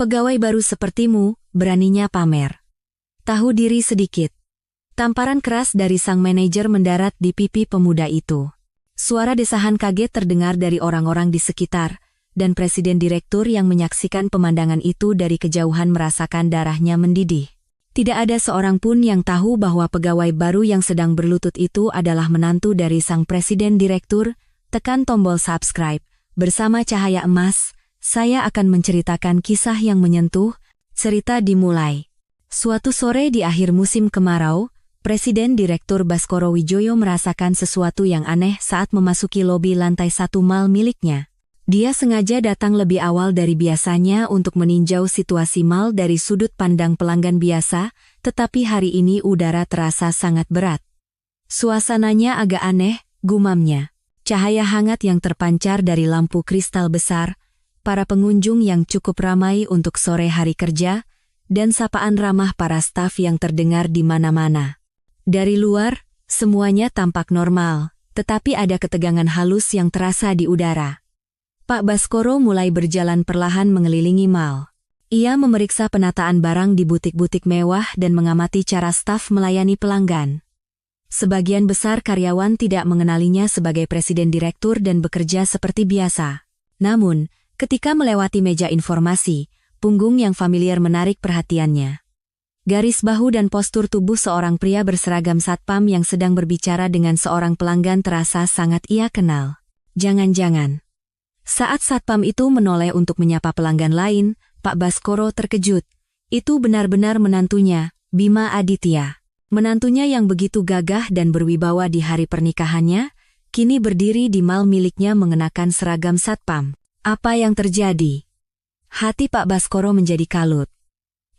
Pegawai baru sepertimu, beraninya pamer. Tahu diri sedikit. Tamparan keras dari sang manajer mendarat di pipi pemuda itu. Suara desahan kaget terdengar dari orang-orang di sekitar, dan presiden direktur yang menyaksikan pemandangan itu dari kejauhan merasakan darahnya mendidih. Tidak ada seorang pun yang tahu bahwa pegawai baru yang sedang berlutut itu adalah menantu dari sang presiden direktur. Tekan tombol subscribe. Bersama Cahaya Emas, saya akan menceritakan kisah yang menyentuh. Cerita dimulai. Suatu sore di akhir musim kemarau, Presiden Direktur Baskoro Wijoyo merasakan sesuatu yang aneh saat memasuki lobi lantai 1 mal miliknya. Dia sengaja datang lebih awal dari biasanya untuk meninjau situasi mal dari sudut pandang pelanggan biasa, tetapi hari ini udara terasa sangat berat. Suasananya agak aneh, gumamnya. Cahaya hangat yang terpancar dari lampu kristal besar, para pengunjung yang cukup ramai untuk sore hari kerja, dan sapaan ramah para staf yang terdengar di mana-mana. Dari luar, semuanya tampak normal, tetapi ada ketegangan halus yang terasa di udara. Pak Baskoro mulai berjalan perlahan mengelilingi mal. Ia memeriksa penataan barang di butik-butik mewah dan mengamati cara staf melayani pelanggan. Sebagian besar karyawan tidak mengenalinya sebagai presiden direktur dan bekerja seperti biasa. Namun, ketika melewati meja informasi, punggung yang familiar menarik perhatiannya. Garis bahu dan postur tubuh seorang pria berseragam satpam yang sedang berbicara dengan seorang pelanggan terasa sangat ia kenal. Jangan-jangan. Saat satpam itu menoleh untuk menyapa pelanggan lain, Pak Baskoro terkejut. Itu benar-benar menantunya, Bima Aditya. Menantunya yang begitu gagah dan berwibawa di hari pernikahannya, kini berdiri di mal miliknya mengenakan seragam satpam. Apa yang terjadi? Hati Pak Baskoro menjadi kalut.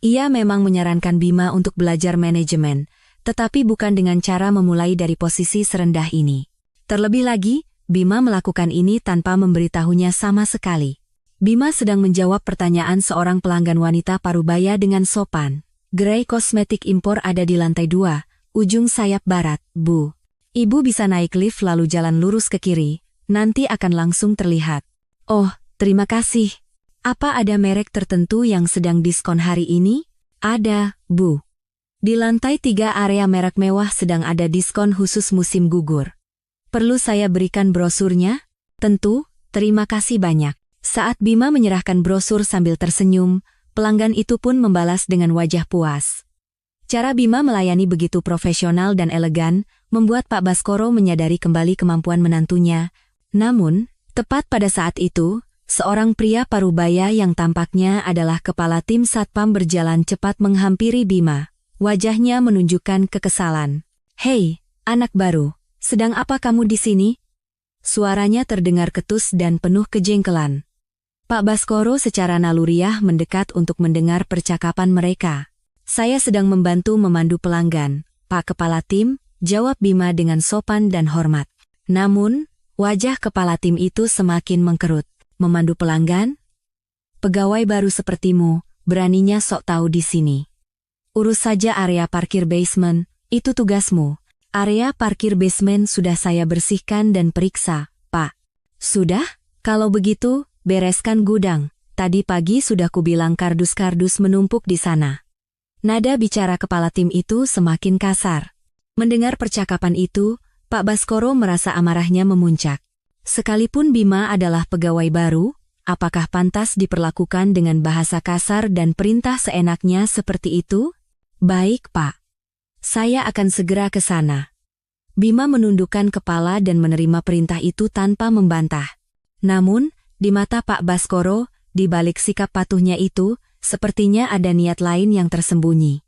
Ia memang menyarankan Bima untuk belajar manajemen, tetapi bukan dengan cara memulai dari posisi serendah ini. Terlebih lagi, Bima melakukan ini tanpa memberitahunya sama sekali. Bima sedang menjawab pertanyaan seorang pelanggan wanita parubaya dengan sopan. Gerai kosmetik impor ada di lantai 2, ujung sayap barat, Bu. Ibu bisa naik lift lalu jalan lurus ke kiri, nanti akan langsung terlihat. Oh, terima kasih. Apa ada merek tertentu yang sedang diskon hari ini? Ada, Bu. Di lantai 3 area merek mewah sedang ada diskon khusus musim gugur. Perlu saya berikan brosurnya? Tentu, terima kasih banyak. Saat Bima menyerahkan brosur sambil tersenyum, pelanggan itu pun membalas dengan wajah puas. Cara Bima melayani begitu profesional dan elegan, membuat Pak Baskoro menyadari kembali kemampuan menantunya. Namun, tepat pada saat itu, seorang pria parubaya yang tampaknya adalah kepala tim satpam berjalan cepat menghampiri Bima. Wajahnya menunjukkan kekesalan. Hei, anak baru, sedang apa kamu di sini? Suaranya terdengar ketus dan penuh kejengkelan. Pak Baskoro secara naluriah mendekat untuk mendengar percakapan mereka. Saya sedang membantu memandu pelanggan, Pak Kepala Tim, jawab Bima dengan sopan dan hormat. Namun, wajah kepala tim itu semakin mengkerut. Memandu pelanggan? Pegawai baru sepertimu, beraninya sok tahu di sini. Urus saja area parkir basement, itu tugasmu. Area parkir basement sudah saya bersihkan dan periksa, Pak. Sudah? Kalau begitu, bereskan gudang. Tadi pagi sudah kubilang kardus-kardus menumpuk di sana. Nada bicara kepala tim itu semakin kasar. Mendengar percakapan itu, Pak Baskoro merasa amarahnya memuncak. Sekalipun Bima adalah pegawai baru, apakah pantas diperlakukan dengan bahasa kasar dan perintah seenaknya seperti itu? Baik, Pak. Saya akan segera ke sana. Bima menundukkan kepala dan menerima perintah itu tanpa membantah. Namun, di mata Pak Baskoro, di balik sikap patuhnya itu, sepertinya ada niat lain yang tersembunyi.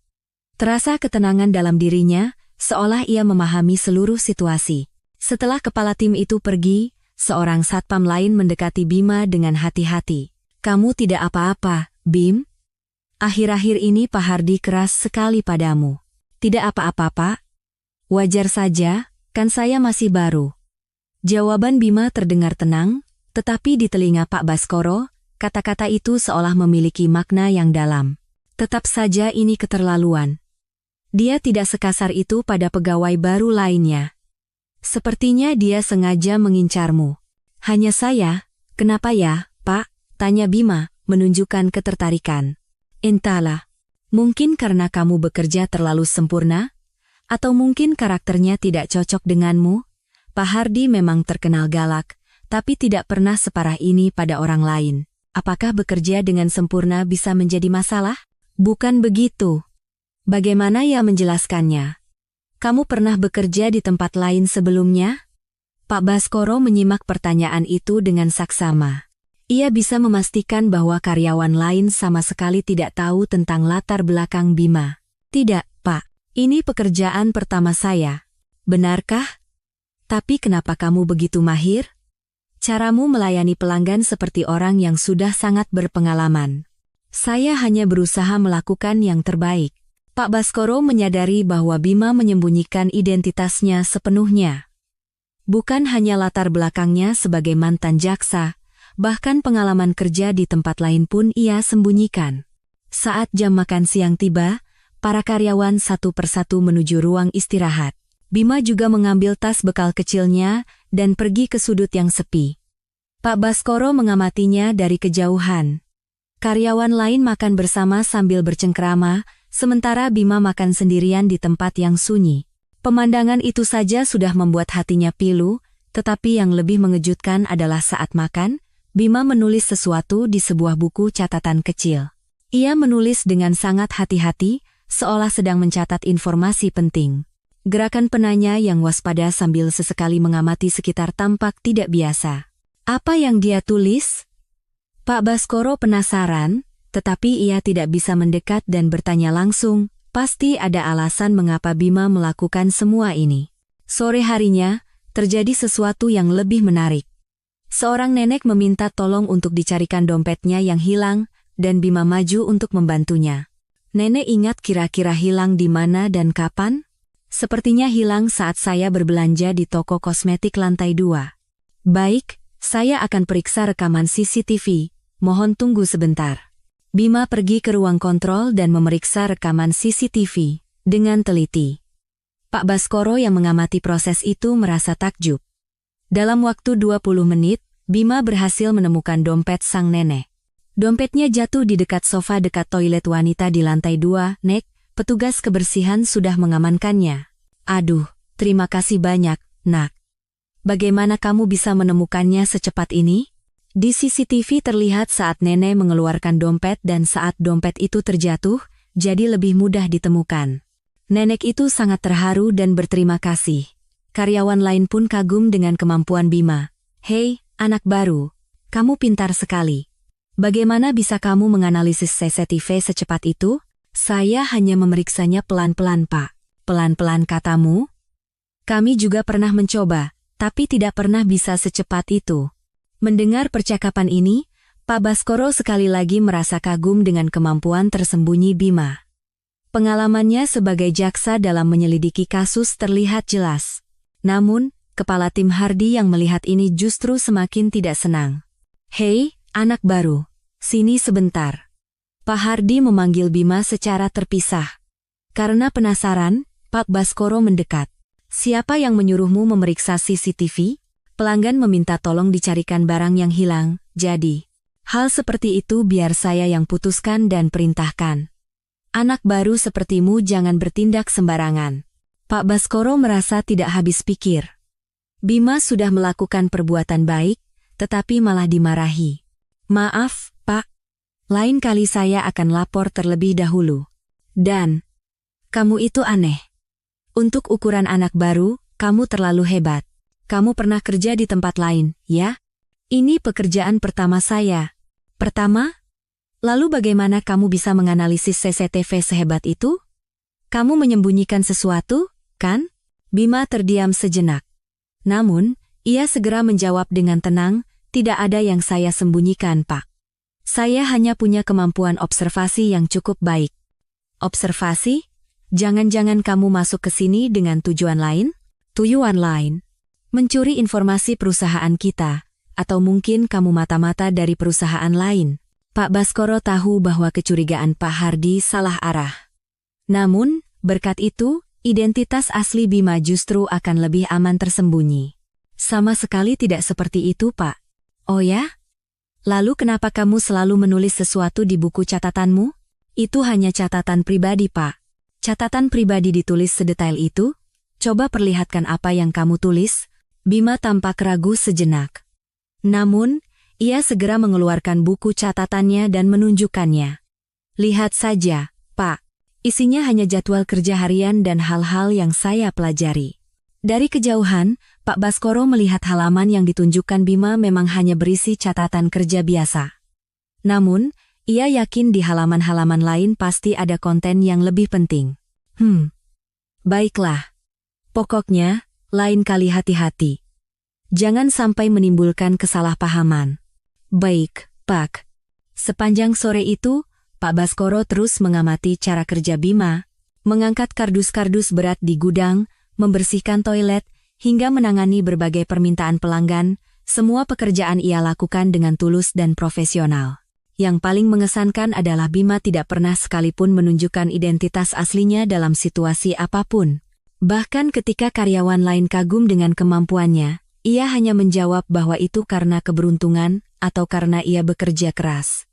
Terasa ketenangan dalam dirinya, seolah ia memahami seluruh situasi. Setelah kepala tim itu pergi, seorang satpam lain mendekati Bima dengan hati-hati. Kamu tidak apa-apa, Bim? Akhir-akhir ini Pak Hardi keras sekali padamu. Tidak apa-apa, Pak. Wajar saja, kan saya masih baru. Jawaban Bima terdengar tenang, tetapi di telinga Pak Baskoro, kata-kata itu seolah memiliki makna yang dalam. Tetap saja ini keterlaluan. Dia tidak sekasar itu pada pegawai baru lainnya. Sepertinya dia sengaja mengincarmu. Hanya saya, kenapa ya, Pak? Tanya Bima, menunjukkan ketertarikan. Entahlah, mungkin karena kamu bekerja terlalu sempurna, atau mungkin karakternya tidak cocok denganmu. Pak Hardi memang terkenal galak, tapi tidak pernah separah ini pada orang lain. Apakah bekerja dengan sempurna bisa menjadi masalah? Bukan begitu. Bagaimana ia menjelaskannya? Kamu pernah bekerja di tempat lain sebelumnya? Pak Baskoro menyimak pertanyaan itu dengan saksama. Ia bisa memastikan bahwa karyawan lain sama sekali tidak tahu tentang latar belakang Bima. Tidak, Pak. Ini pekerjaan pertama saya. Benarkah? Tapi kenapa kamu begitu mahir? Caramu melayani pelanggan seperti orang yang sudah sangat berpengalaman. Saya hanya berusaha melakukan yang terbaik. Pak Baskoro menyadari bahwa Bima menyembunyikan identitasnya sepenuhnya. Bukan hanya latar belakangnya sebagai mantan jaksa, bahkan pengalaman kerja di tempat lain pun ia sembunyikan. Saat jam makan siang tiba, para karyawan satu persatu menuju ruang istirahat. Bima juga mengambil tas bekal kecilnya dan pergi ke sudut yang sepi. Pak Baskoro mengamatinya dari kejauhan. Karyawan lain makan bersama sambil bercengkrama, sementara Bima makan sendirian di tempat yang sunyi. Pemandangan itu saja sudah membuat hatinya pilu, tetapi yang lebih mengejutkan adalah saat makan, Bima menulis sesuatu di sebuah buku catatan kecil. Ia menulis dengan sangat hati-hati, seolah sedang mencatat informasi penting. Gerakan penanya yang waspada sambil sesekali mengamati sekitar tampak tidak biasa. Apa yang dia tulis? Pak Baskoro penasaran, tetapi ia tidak bisa mendekat dan bertanya langsung. Pasti ada alasan mengapa Bima melakukan semua ini. Sore harinya, terjadi sesuatu yang lebih menarik. Seorang nenek meminta tolong untuk dicarikan dompetnya yang hilang, dan Bima maju untuk membantunya. Nenek ingat kira-kira hilang di mana dan kapan? Sepertinya hilang saat saya berbelanja di toko kosmetik lantai 2. Baik, saya akan periksa rekaman CCTV, mohon tunggu sebentar. Bima pergi ke ruang kontrol dan memeriksa rekaman CCTV dengan teliti. Pak Baskoro yang mengamati proses itu merasa takjub. Dalam waktu 20 menit, Bima berhasil menemukan dompet sang nenek. Dompetnya jatuh di dekat sofa dekat toilet wanita di lantai 2, Nek, petugas kebersihan sudah mengamankannya. Aduh, terima kasih banyak, Nak. Bagaimana kamu bisa menemukannya secepat ini? Di CCTV terlihat saat nenek mengeluarkan dompet dan saat dompet itu terjatuh, jadi lebih mudah ditemukan. Nenek itu sangat terharu dan berterima kasih. Karyawan lain pun kagum dengan kemampuan Bima. Hei, anak baru, kamu pintar sekali. Bagaimana bisa kamu menganalisis CCTV secepat itu? Saya hanya memeriksanya pelan-pelan, Pak. Pelan-pelan katamu? Kami juga pernah mencoba, tapi tidak pernah bisa secepat itu. Mendengar percakapan ini, Pak Baskoro sekali lagi merasa kagum dengan kemampuan tersembunyi Bima. Pengalamannya sebagai jaksa dalam menyelidiki kasus terlihat jelas. Namun, kepala tim Hardi yang melihat ini justru semakin tidak senang. Hei, anak baru, sini sebentar. Pak Hardi memanggil Bima secara terpisah. Karena penasaran, Pak Baskoro mendekat. Siapa yang menyuruhmu memeriksa CCTV? Pelanggan meminta tolong dicarikan barang yang hilang, jadi hal seperti itu biar saya yang putuskan dan perintahkan. Anak baru sepertimu jangan bertindak sembarangan. Pak Baskoro merasa tidak habis pikir. Bima sudah melakukan perbuatan baik, tetapi malah dimarahi. Maaf, Pak. Lain kali saya akan lapor terlebih dahulu. Dan, kamu itu aneh. Untuk ukuran anak baru, kamu terlalu hebat. Kamu pernah kerja di tempat lain, ya? Ini pekerjaan pertama saya. Pertama? Lalu bagaimana kamu bisa menganalisis CCTV sehebat itu? Kamu menyembunyikan sesuatu, kan? Bima terdiam sejenak. Namun, ia segera menjawab dengan tenang, tidak ada yang saya sembunyikan, Pak. Saya hanya punya kemampuan observasi yang cukup baik. Observasi? Jangan-jangan kamu masuk ke sini dengan tujuan lain? Tujuan lain? Mencuri informasi perusahaan kita, atau mungkin kamu mata-mata dari perusahaan lain. Pak Baskoro tahu bahwa kecurigaan Pak Hardi salah arah. Namun, berkat itu, identitas asli Bima justru akan lebih aman tersembunyi. Sama sekali tidak seperti itu, Pak. Oh ya? Lalu kenapa kamu selalu menulis sesuatu di buku catatanmu? Itu hanya catatan pribadi, Pak. Catatan pribadi ditulis sedetail itu? Coba perlihatkan apa yang kamu tulis. Bima tampak ragu sejenak. Namun, ia segera mengeluarkan buku catatannya dan menunjukkannya. Lihat saja, Pak. Isinya hanya jadwal kerja harian dan hal-hal yang saya pelajari. Dari kejauhan, Pak Baskoro melihat halaman yang ditunjukkan Bima memang hanya berisi catatan kerja biasa. Namun, ia yakin di halaman-halaman lain pasti ada konten yang lebih penting. Baiklah. Pokoknya, lain kali hati-hati. Jangan sampai menimbulkan kesalahpahaman. Baik, Pak. Sepanjang sore itu, Pak Baskoro terus mengamati cara kerja Bima, mengangkat kardus-kardus berat di gudang, membersihkan toilet, hingga menangani berbagai permintaan pelanggan. Semua pekerjaan ia lakukan dengan tulus dan profesional. Yang paling mengesankan adalah Bima tidak pernah sekalipun menunjukkan identitas aslinya dalam situasi apapun. Bahkan ketika karyawan lain kagum dengan kemampuannya, ia hanya menjawab bahwa itu karena keberuntungan atau karena ia bekerja keras.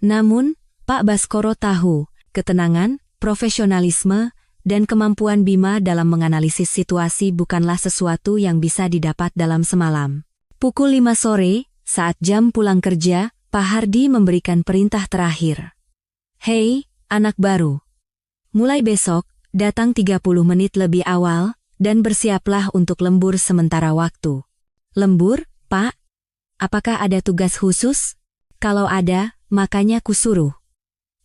Namun, Pak Baskoro tahu, ketenangan, profesionalisme, dan kemampuan Bima dalam menganalisis situasi bukanlah sesuatu yang bisa didapat dalam semalam. Pukul 5 sore, saat jam pulang kerja, Pak Hardi memberikan perintah terakhir. Hei, anak baru. Mulai besok, datang 30 menit lebih awal, dan bersiaplah untuk lembur sementara waktu. Lembur, Pak? Apakah ada tugas khusus? Kalau ada, makanya kusuruh.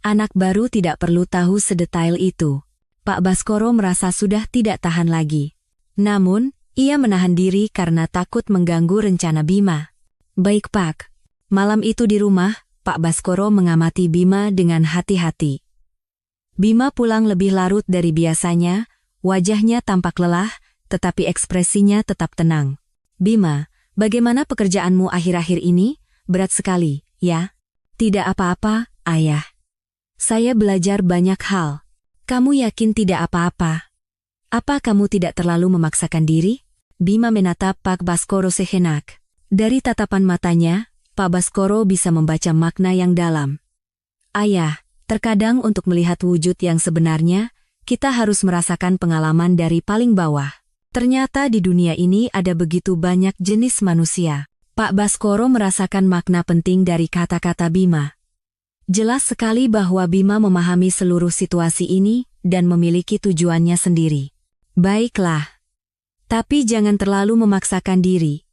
Anak baru tidak perlu tahu sedetail itu. Pak Baskoro merasa sudah tidak tahan lagi. Namun, ia menahan diri karena takut mengganggu rencana Bima. Baik, Pak. Malam itu di rumah, Pak Baskoro mengamati Bima dengan hati-hati. Bima pulang lebih larut dari biasanya, wajahnya tampak lelah, tetapi ekspresinya tetap tenang. Bima, bagaimana pekerjaanmu akhir-akhir ini? Berat sekali, ya? Tidak apa-apa, Ayah. Saya belajar banyak hal. Kamu yakin tidak apa-apa? Apa kamu tidak terlalu memaksakan diri? Bima menatap Pak Baskoro sejenak. Dari tatapan matanya, Pak Baskoro bisa membaca makna yang dalam. Ayah, terkadang untuk melihat wujud yang sebenarnya, kita harus merasakan pengalaman dari paling bawah. Ternyata di dunia ini ada begitu banyak jenis manusia. Pak Baskoro merasakan makna penting dari kata-kata Bima. Jelas sekali bahwa Bima memahami seluruh situasi ini dan memiliki tujuannya sendiri. Baiklah. Tapi jangan terlalu memaksakan diri.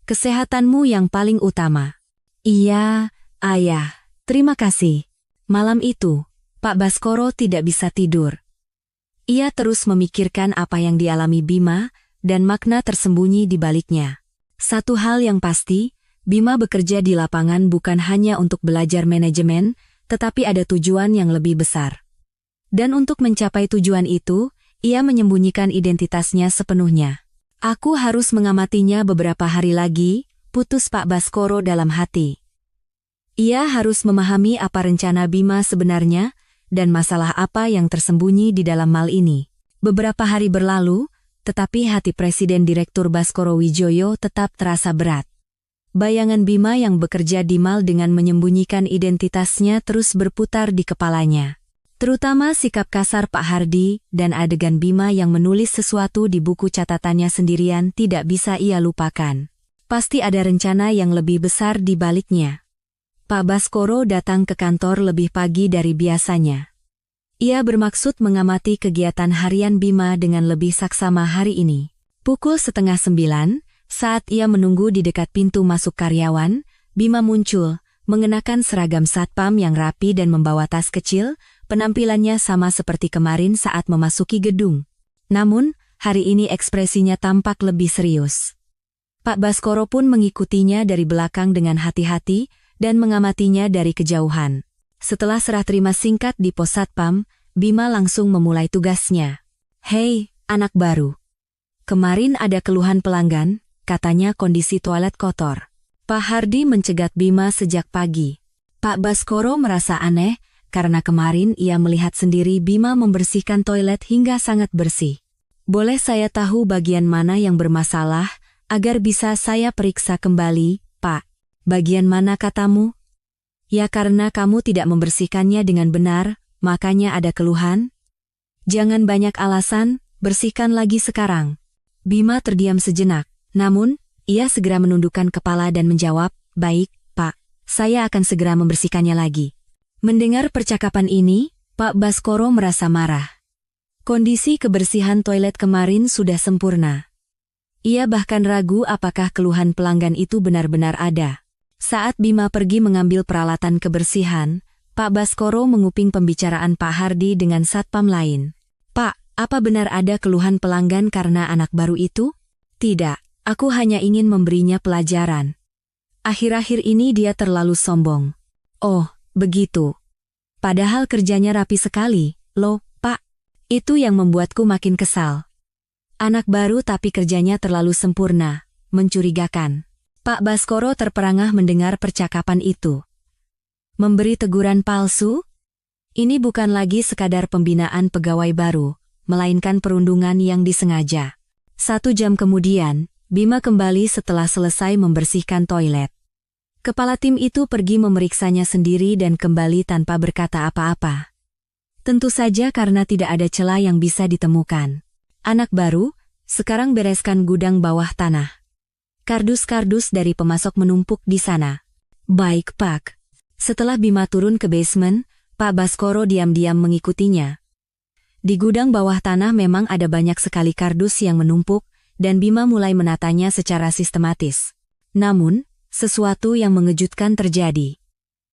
Kesehatanmu yang paling utama. Iya, Ayah. Terima kasih. Malam itu, Pak Baskoro tidak bisa tidur. Ia terus memikirkan apa yang dialami Bima dan makna tersembunyi di baliknya. Satu hal yang pasti, Bima bekerja di lapangan bukan hanya untuk belajar manajemen, tetapi ada tujuan yang lebih besar. Dan untuk mencapai tujuan itu, ia menyembunyikan identitasnya sepenuhnya. Aku harus mengamatinya beberapa hari lagi, putus Pak Baskoro dalam hati. Ia harus memahami apa rencana Bima sebenarnya, dan masalah apa yang tersembunyi di dalam mal ini. Beberapa hari berlalu, tetapi hati Presiden Direktur Baskoro Wijoyo tetap terasa berat. Bayangan Bima yang bekerja di mal dengan menyembunyikan identitasnya terus berputar di kepalanya. Terutama sikap kasar Pak Hardi dan adegan Bima yang menulis sesuatu di buku catatannya sendirian tidak bisa ia lupakan. Pasti ada rencana yang lebih besar di baliknya. Pak Baskoro datang ke kantor lebih pagi dari biasanya. Ia bermaksud mengamati kegiatan harian Bima dengan lebih saksama hari ini. Pukul 8:30, saat ia menunggu di dekat pintu masuk karyawan, Bima muncul, mengenakan seragam satpam yang rapi dan membawa tas kecil. Penampilannya sama seperti kemarin saat memasuki gedung. Namun, hari ini ekspresinya tampak lebih serius. Pak Baskoro pun mengikutinya dari belakang dengan hati-hati dan mengamatinya dari kejauhan. Setelah serah terima singkat di pos satpam, Bima langsung memulai tugasnya. Hei, anak baru. Kemarin ada keluhan pelanggan, katanya kondisi toilet kotor. Pak Hardi mencegat Bima sejak pagi. Pak Baskoro merasa aneh, karena kemarin ia melihat sendiri Bima membersihkan toilet hingga sangat bersih. Boleh saya tahu bagian mana yang bermasalah, agar bisa saya periksa kembali, Pak? Bagian mana katamu? Ya karena kamu tidak membersihkannya dengan benar, makanya ada keluhan? Jangan banyak alasan, bersihkan lagi sekarang. Bima terdiam sejenak, namun, ia segera menundukkan kepala dan menjawab, baik, Pak, saya akan segera membersihkannya lagi. Mendengar percakapan ini, Pak Baskoro merasa marah. Kondisi kebersihan toilet kemarin sudah sempurna. Ia bahkan ragu apakah keluhan pelanggan itu benar-benar ada. Saat Bima pergi mengambil peralatan kebersihan, Pak Baskoro menguping pembicaraan Pak Hardi dengan satpam lain. Pak, apa benar ada keluhan pelanggan karena anak baru itu? Tidak, aku hanya ingin memberinya pelajaran. Akhir-akhir ini dia terlalu sombong. Oh, begitu. Padahal kerjanya rapi sekali, loh, Pak. Itu yang membuatku makin kesal. Anak baru tapi kerjanya terlalu sempurna, mencurigakan. Pak Baskoro terperangah mendengar percakapan itu. Memberi teguran palsu? Ini bukan lagi sekadar pembinaan pegawai baru, melainkan perundungan yang disengaja. 1 jam kemudian, Bima kembali setelah selesai membersihkan toilet. Kepala tim itu pergi memeriksanya sendiri dan kembali tanpa berkata apa-apa. Tentu saja karena tidak ada celah yang bisa ditemukan. Anak baru, sekarang bereskan gudang bawah tanah. Kardus-kardus dari pemasok menumpuk di sana. Baik, Pak. Setelah Bima turun ke basement, Pak Baskoro diam-diam mengikutinya. Di gudang bawah tanah memang ada banyak sekali kardus yang menumpuk, dan Bima mulai menatanya secara sistematis. Namun, sesuatu yang mengejutkan terjadi.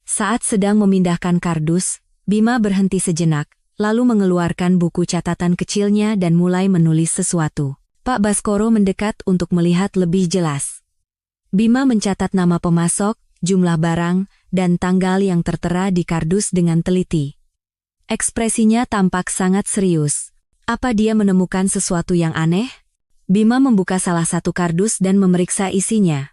Saat sedang memindahkan kardus, Bima berhenti sejenak, lalu mengeluarkan buku catatan kecilnya dan mulai menulis sesuatu. Pak Baskoro mendekat untuk melihat lebih jelas. Bima mencatat nama pemasok, jumlah barang, dan tanggal yang tertera di kardus dengan teliti. Ekspresinya tampak sangat serius. Apa dia menemukan sesuatu yang aneh? Bima membuka salah satu kardus dan memeriksa isinya.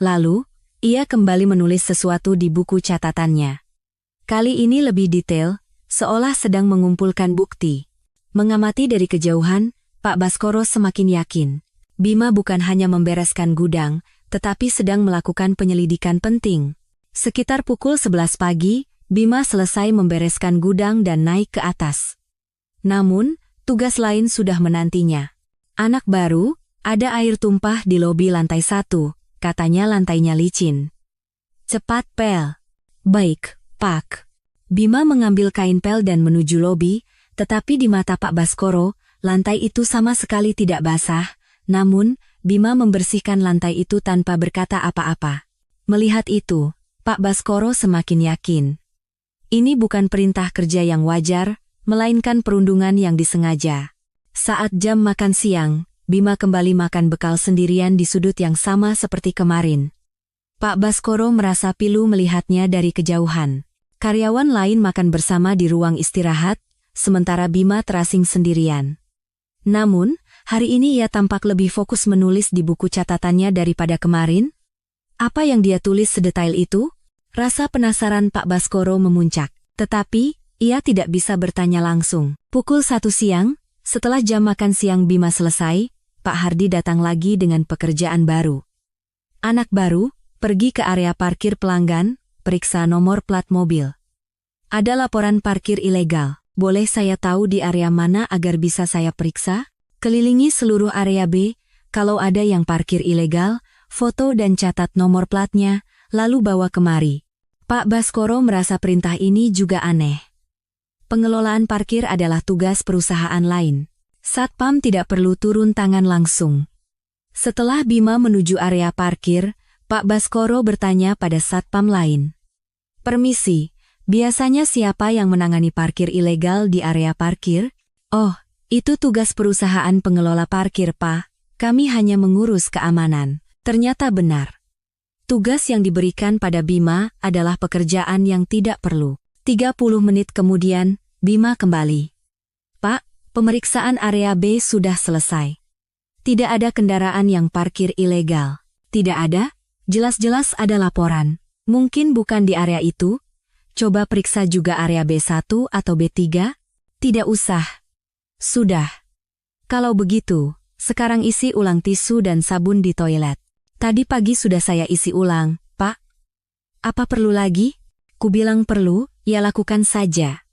Lalu, ia kembali menulis sesuatu di buku catatannya. Kali ini lebih detail, seolah sedang mengumpulkan bukti. Mengamati dari kejauhan, Pak Baskoro semakin yakin. Bima bukan hanya membereskan gudang, tetapi sedang melakukan penyelidikan penting. Sekitar pukul 11 pagi, Bima selesai membereskan gudang dan naik ke atas. Namun, tugas lain sudah menantinya. Anak baru, ada air tumpah di lobi lantai 1, katanya lantainya licin. Cepat pel. Baik, Pak. Bima mengambil kain pel dan menuju lobi, tetapi di mata Pak Baskoro, lantai itu sama sekali tidak basah, namun, Bima membersihkan lantai itu tanpa berkata apa-apa. Melihat itu, Pak Baskoro semakin yakin. Ini bukan perintah kerja yang wajar, melainkan perundungan yang disengaja. Saat jam makan siang, Bima kembali makan bekal sendirian di sudut yang sama seperti kemarin. Pak Baskoro merasa pilu melihatnya dari kejauhan. Karyawan lain makan bersama di ruang istirahat, sementara Bima terasing sendirian. Namun, hari ini ia tampak lebih fokus menulis di buku catatannya daripada kemarin. Apa yang dia tulis sedetail itu? Rasa penasaran Pak Baskoro memuncak. Tetapi, ia tidak bisa bertanya langsung. Pukul 1 siang, setelah jam makan siang Bima selesai, Pak Hardi datang lagi dengan pekerjaan baru. Anak baru, pergi ke area parkir pelanggan, periksa nomor plat mobil. Ada laporan parkir ilegal. Boleh saya tahu di area mana agar bisa saya periksa? Kelilingi seluruh area B, kalau ada yang parkir ilegal, foto dan catat nomor platnya, lalu bawa kemari. Pak Baskoro merasa perintah ini juga aneh. Pengelolaan parkir adalah tugas perusahaan lain. Satpam tidak perlu turun tangan langsung. Setelah Bima menuju area parkir, Pak Baskoro bertanya pada satpam lain. Permisi, biasanya siapa yang menangani parkir ilegal di area parkir? Oh, itu tugas perusahaan pengelola parkir, Pak. Kami hanya mengurus keamanan. Ternyata benar. Tugas yang diberikan pada Bima adalah pekerjaan yang tidak perlu. 30 menit kemudian, Bima kembali. Pak, pemeriksaan area B sudah selesai. Tidak ada kendaraan yang parkir ilegal. Tidak ada? Jelas-jelas ada laporan. Mungkin bukan di area itu. Coba periksa juga area B1 atau B3? Tidak usah. Sudah. Kalau begitu, sekarang isi ulang tisu dan sabun di toilet. Tadi pagi sudah saya isi ulang, Pak. Apa perlu lagi? Kubilang perlu, ya lakukan saja.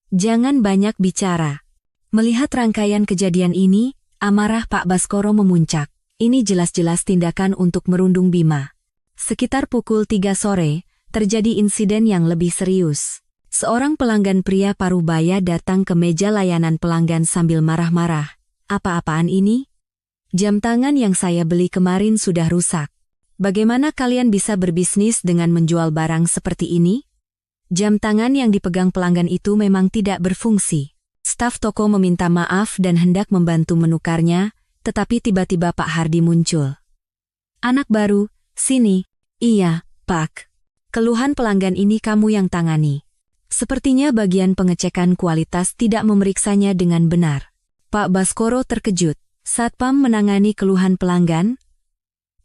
Jangan banyak bicara. Melihat rangkaian kejadian ini, amarah Pak Baskoro memuncak. Ini jelas-jelas tindakan untuk merundung Bima. Sekitar pukul 3 sore, terjadi insiden yang lebih serius. Seorang pelanggan pria Parubaya datang ke meja layanan pelanggan sambil marah-marah. Apa-apaan ini? Jam tangan yang saya beli kemarin sudah rusak. Bagaimana kalian bisa berbisnis dengan menjual barang seperti ini? Jam tangan yang dipegang pelanggan itu memang tidak berfungsi. Staf toko meminta maaf dan hendak membantu menukarnya, tetapi tiba-tiba Pak Hardi muncul. Anak baru, sini. Iya, Pak. Keluhan pelanggan ini kamu yang tangani. Sepertinya bagian pengecekan kualitas tidak memeriksanya dengan benar. Pak Baskoro terkejut. Satpam menangani keluhan pelanggan?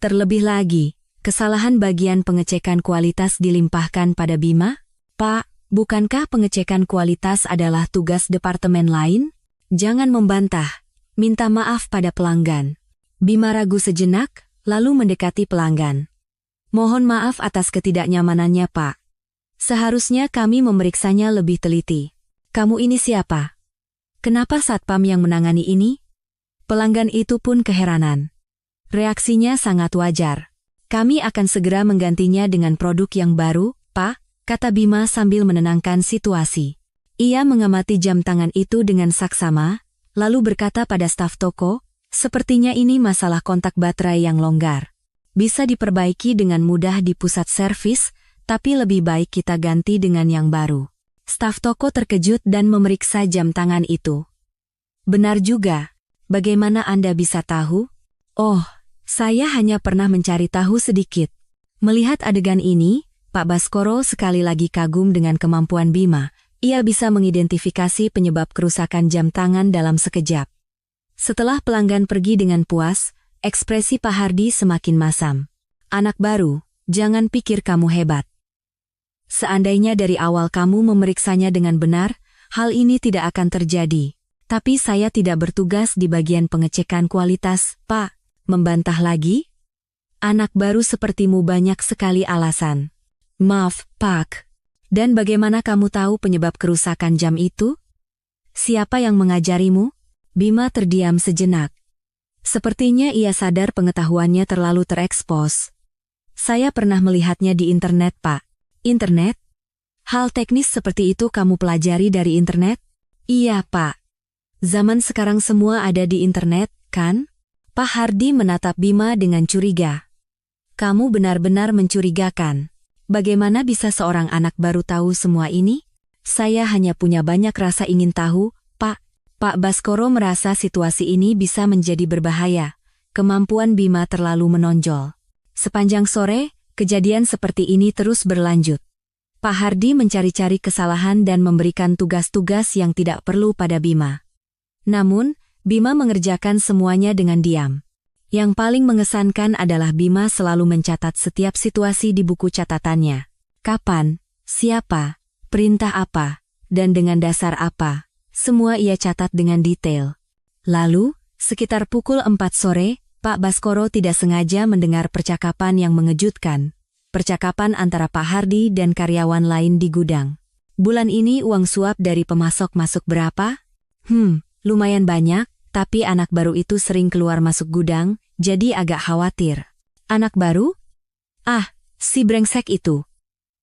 Terlebih lagi, kesalahan bagian pengecekan kualitas dilimpahkan pada Bima? Pak, bukankah pengecekan kualitas adalah tugas departemen lain? Jangan membantah. Minta maaf pada pelanggan. Bima ragu sejenak, lalu mendekati pelanggan. Mohon maaf atas ketidaknyamanannya, Pak. Seharusnya kami memeriksanya lebih teliti. Kamu ini siapa? Kenapa satpam yang menangani ini? Pelanggan itu pun keheranan. Reaksinya sangat wajar. Kami akan segera menggantinya dengan produk yang baru, Pak, kata Bima sambil menenangkan situasi. Ia mengamati jam tangan itu dengan saksama, lalu berkata pada staf toko, sepertinya ini masalah kontak baterai yang longgar. Bisa diperbaiki dengan mudah di pusat servis, tapi lebih baik kita ganti dengan yang baru. Staf toko terkejut dan memeriksa jam tangan itu. Benar juga. Bagaimana Anda bisa tahu? Oh, saya hanya pernah mencari tahu sedikit. Melihat adegan ini, Pak Baskoro sekali lagi kagum dengan kemampuan Bima. Ia bisa mengidentifikasi penyebab kerusakan jam tangan dalam sekejap. Setelah pelanggan pergi dengan puas, ekspresi Pak Hardi semakin masam. Anak baru, jangan pikir kamu hebat. Seandainya dari awal kamu memeriksanya dengan benar, hal ini tidak akan terjadi. Tapi saya tidak bertugas di bagian pengecekan kualitas, Pak. Membantah lagi? Anak baru sepertimu banyak sekali alasan. Maaf, Pak. Dan bagaimana kamu tahu penyebab kerusakan jam itu? Siapa yang mengajarimu? Bima terdiam sejenak. Sepertinya ia sadar pengetahuannya terlalu terekspos. Saya pernah melihatnya di internet, Pak. Internet? Hal teknis seperti itu kamu pelajari dari internet? Iya, Pak. Zaman sekarang semua ada di internet, kan? Pak Hardi menatap Bima dengan curiga. Kamu benar-benar mencurigakan. Bagaimana bisa seorang anak baru tahu semua ini? Saya hanya punya banyak rasa ingin tahu, Pak. Pak Baskoro merasa situasi ini bisa menjadi berbahaya. Kemampuan Bima terlalu menonjol. Sepanjang sore, kejadian seperti ini terus berlanjut. Pak Hardi mencari-cari kesalahan dan memberikan tugas-tugas yang tidak perlu pada Bima. Namun, Bima mengerjakan semuanya dengan diam. Yang paling mengesankan adalah Bima selalu mencatat setiap situasi di buku catatannya. Kapan, siapa, perintah apa, dan dengan dasar apa, semua ia catat dengan detail. Lalu, sekitar pukul 4 sore, Pak Baskoro tidak sengaja mendengar percakapan yang mengejutkan. Percakapan antara Pak Hardi dan karyawan lain di gudang. Bulan ini uang suap dari pemasok masuk berapa? Lumayan banyak, tapi anak baru itu sering keluar masuk gudang, jadi agak khawatir. Anak baru? Ah, si brengsek itu.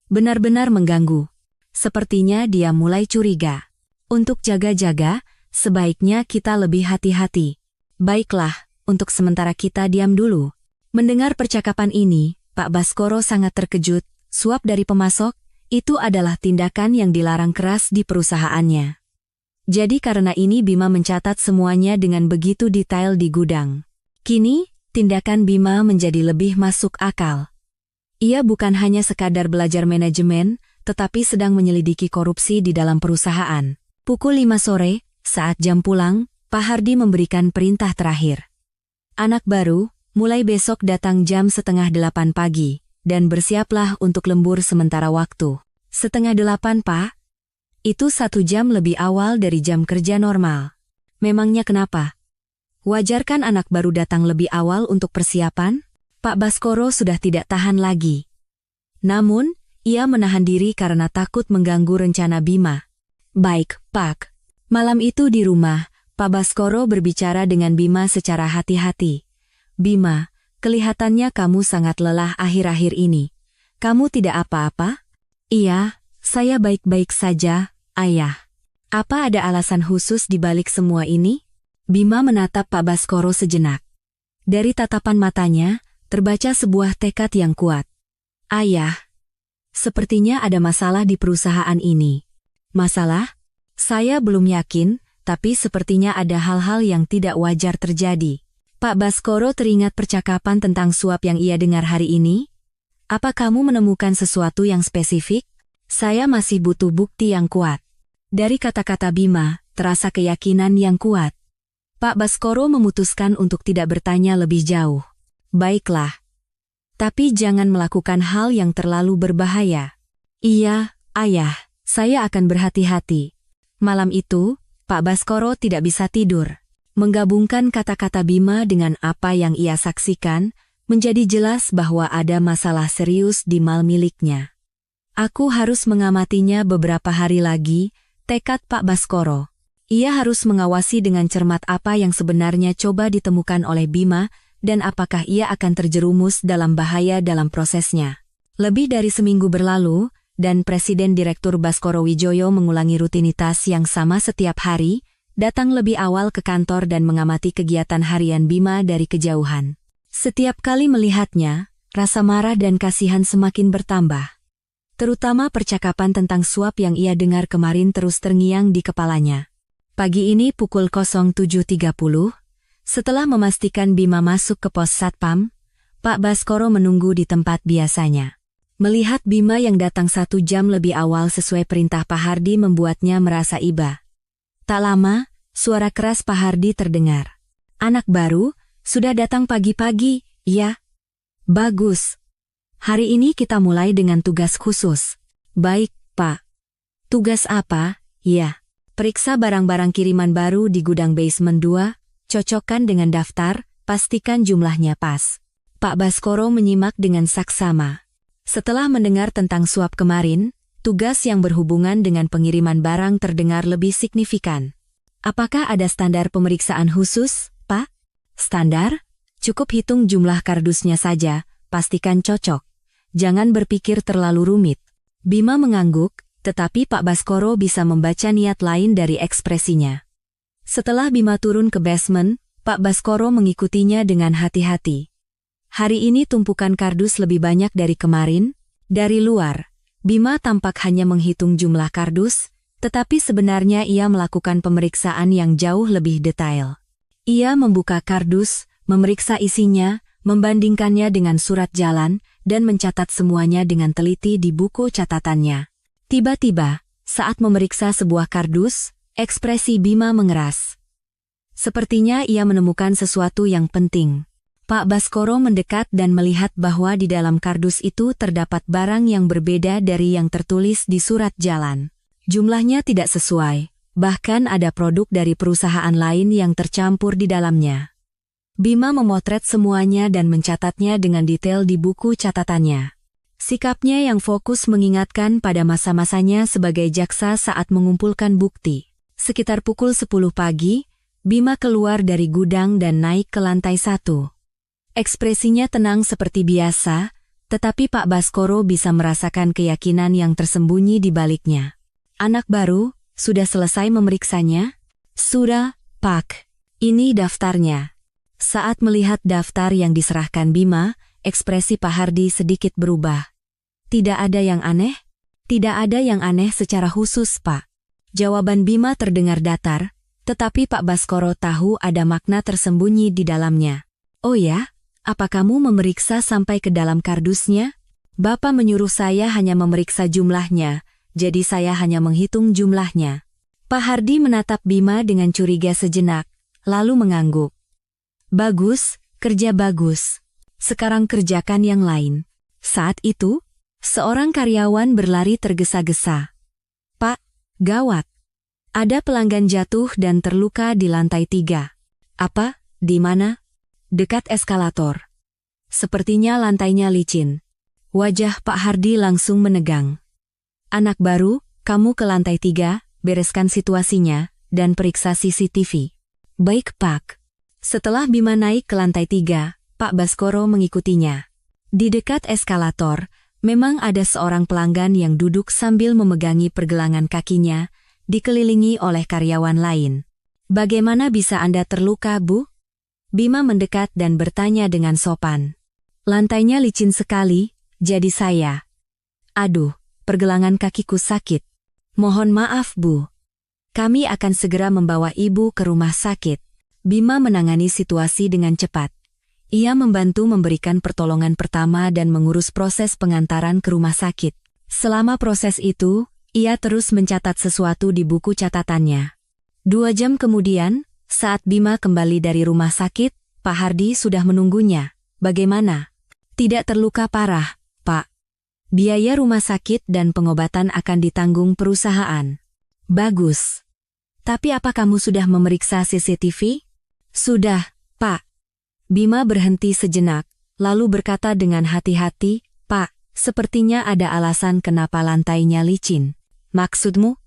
Benar-benar mengganggu. Sepertinya dia mulai curiga. Untuk jaga-jaga, sebaiknya kita lebih hati-hati. Baiklah, untuk sementara kita diam dulu. Mendengar percakapan ini, Pak Baskoro sangat terkejut. Suap dari pemasok, itu adalah tindakan yang dilarang keras di perusahaannya. Jadi karena ini Bima mencatat semuanya dengan begitu detail di gudang. Kini, tindakan Bima menjadi lebih masuk akal. Ia bukan hanya sekadar belajar manajemen, tetapi sedang menyelidiki korupsi di dalam perusahaan. Pukul 5 sore, saat jam pulang, Pak Hardi memberikan perintah terakhir. Anak baru, mulai besok datang jam 7:30 pagi, dan bersiaplah untuk lembur sementara waktu. 7:30, Pak? Itu 1 jam lebih awal dari jam kerja normal. Memangnya kenapa? Wajar kan anak baru datang lebih awal untuk persiapan? Pak Baskoro sudah tidak tahan lagi. Namun, Ia menahan diri karena takut mengganggu rencana Bima. Baik, Pak. Malam itu di rumah, Pak Baskoro berbicara dengan Bima secara hati-hati. Bima, kelihatannya kamu sangat lelah akhir-akhir ini. Kamu tidak apa-apa? Iya, saya baik-baik saja, Ayah. Apa ada alasan khusus di balik semua ini? Bima menatap Pak Baskoro sejenak. Dari tatapan matanya, terbaca sebuah tekad yang kuat. Ayah, sepertinya ada masalah di perusahaan ini. Masalah? Saya belum yakin, tapi sepertinya ada hal-hal yang tidak wajar terjadi. Pak Baskoro teringat percakapan tentang suap yang ia dengar hari ini. Apa kamu menemukan sesuatu yang spesifik? Saya masih butuh bukti yang kuat. Dari kata-kata Bima, terasa keyakinan yang kuat. Pak Baskoro memutuskan untuk tidak bertanya lebih jauh. Baiklah. Tapi jangan melakukan hal yang terlalu berbahaya. Iya, Ayah, saya akan berhati-hati. Malam itu, Pak Baskoro tidak bisa tidur. Menggabungkan kata-kata Bima dengan apa yang ia saksikan, menjadi jelas bahwa ada masalah serius di mal miliknya. Aku harus mengamatinya beberapa hari lagi, tekad Pak Baskoro. Ia harus mengawasi dengan cermat apa yang sebenarnya coba ditemukan oleh Bima, dan apakah ia akan terjerumus dalam bahaya dalam prosesnya. Lebih dari seminggu berlalu, dan Presiden Direktur Baskoro Wijoyo mengulangi rutinitas yang sama setiap hari, datang lebih awal ke kantor dan mengamati kegiatan harian Bima dari kejauhan. Setiap kali melihatnya, rasa marah dan kasihan semakin bertambah. Terutama percakapan tentang suap yang ia dengar kemarin terus terngiang di kepalanya. Pagi ini pukul 07.30, setelah memastikan Bima masuk ke pos Satpam, Pak Baskoro menunggu di tempat biasanya. Melihat Bima yang datang 1 jam lebih awal sesuai perintah Pak Hardi membuatnya merasa iba. Tak lama, suara keras Pak Hardi terdengar. Anak baru, sudah datang pagi-pagi, ya? Bagus. Hari ini kita mulai dengan tugas khusus. Baik, Pak. Tugas apa? Ya. Periksa barang-barang kiriman baru di gudang basement 2, cocokkan dengan daftar, pastikan jumlahnya pas. Pak Baskoro menyimak dengan saksama. Setelah mendengar tentang suap kemarin, tugas yang berhubungan dengan pengiriman barang terdengar lebih signifikan. Apakah ada standar pemeriksaan khusus, Pak? Standar? Cukup hitung jumlah kardusnya saja, pastikan cocok. Jangan berpikir terlalu rumit. Bima mengangguk, tetapi Pak Baskoro bisa membaca niat lain dari ekspresinya. Setelah Bima turun ke basement, Pak Baskoro mengikutinya dengan hati-hati. Hari ini tumpukan kardus lebih banyak dari kemarin. Dari luar, Bima tampak hanya menghitung jumlah kardus, tetapi sebenarnya ia melakukan pemeriksaan yang jauh lebih detail. Ia membuka kardus, memeriksa isinya, membandingkannya dengan surat jalan, dan mencatat semuanya dengan teliti di buku catatannya. Tiba-tiba, saat memeriksa sebuah kardus, ekspresi Bima mengeras. Sepertinya ia menemukan sesuatu yang penting. Pak Baskoro mendekat dan melihat bahwa di dalam kardus itu terdapat barang yang berbeda dari yang tertulis di surat jalan. Jumlahnya tidak sesuai, bahkan ada produk dari perusahaan lain yang tercampur di dalamnya. Bima memotret semuanya dan mencatatnya dengan detail di buku catatannya. Sikapnya yang fokus mengingatkan pada masa-masanya sebagai jaksa saat mengumpulkan bukti. Sekitar pukul 10 pagi, Bima keluar dari gudang dan naik ke lantai 1. Ekspresinya tenang seperti biasa, tetapi Pak Baskoro bisa merasakan keyakinan yang tersembunyi di baliknya. Anak baru, sudah selesai memeriksanya? Sudah, Pak. Ini daftarnya. Saat melihat daftar yang diserahkan Bima, ekspresi Pak Hardi sedikit berubah. Tidak ada yang aneh? Tidak ada yang aneh secara khusus, Pak. Jawaban Bima terdengar datar, tetapi Pak Baskoro tahu ada makna tersembunyi di dalamnya. Oh ya? Apa kamu memeriksa sampai ke dalam kardusnya? Bapak menyuruh saya hanya memeriksa jumlahnya, jadi saya hanya menghitung jumlahnya. Pak Hardi menatap Bima dengan curiga sejenak, lalu mengangguk. Bagus, kerja bagus. Sekarang kerjakan yang lain. Saat itu, seorang karyawan berlari tergesa-gesa. Pak, gawat. Ada pelanggan jatuh dan terluka di lantai 3. Apa? Di mana? Dekat eskalator. Sepertinya lantainya licin. Wajah Pak Hardi langsung menegang. Anak baru, kamu ke lantai 3, bereskan situasinya, dan periksa CCTV. Baik Pak. Setelah Bima naik ke lantai 3, Pak Baskoro mengikutinya. Di dekat eskalator, memang ada seorang pelanggan yang duduk sambil memegangi pergelangan kakinya, dikelilingi oleh karyawan lain. Bagaimana bisa Anda terluka, Bu? Bima mendekat dan bertanya dengan sopan. Lantainya licin sekali, jadi saya. Aduh, pergelangan kakiku sakit. Mohon maaf, Bu. Kami akan segera membawa Ibu ke rumah sakit. Bima menangani situasi dengan cepat. Ia membantu memberikan pertolongan pertama dan mengurus proses pengantaran ke rumah sakit. Selama proses itu, ia terus mencatat sesuatu di buku catatannya. 2 jam kemudian, saat Bima kembali dari rumah sakit, Pak Hardi sudah menunggunya. Bagaimana? Tidak terluka parah, Pak. Biaya rumah sakit dan pengobatan akan ditanggung perusahaan. Bagus. Tapi apa kamu sudah memeriksa CCTV? Sudah, Pak. Bima berhenti sejenak, lalu berkata dengan hati-hati, Pak, sepertinya ada alasan kenapa lantainya licin. Maksudmu?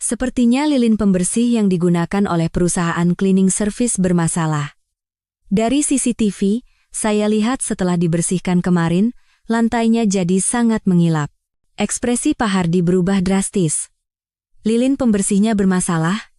Sepertinya lilin pembersih yang digunakan oleh perusahaan cleaning service bermasalah. Dari CCTV, saya lihat setelah dibersihkan kemarin, lantainya jadi sangat mengilap. Ekspresi Pak Hardi berubah drastis. Lilin pembersihnya bermasalah?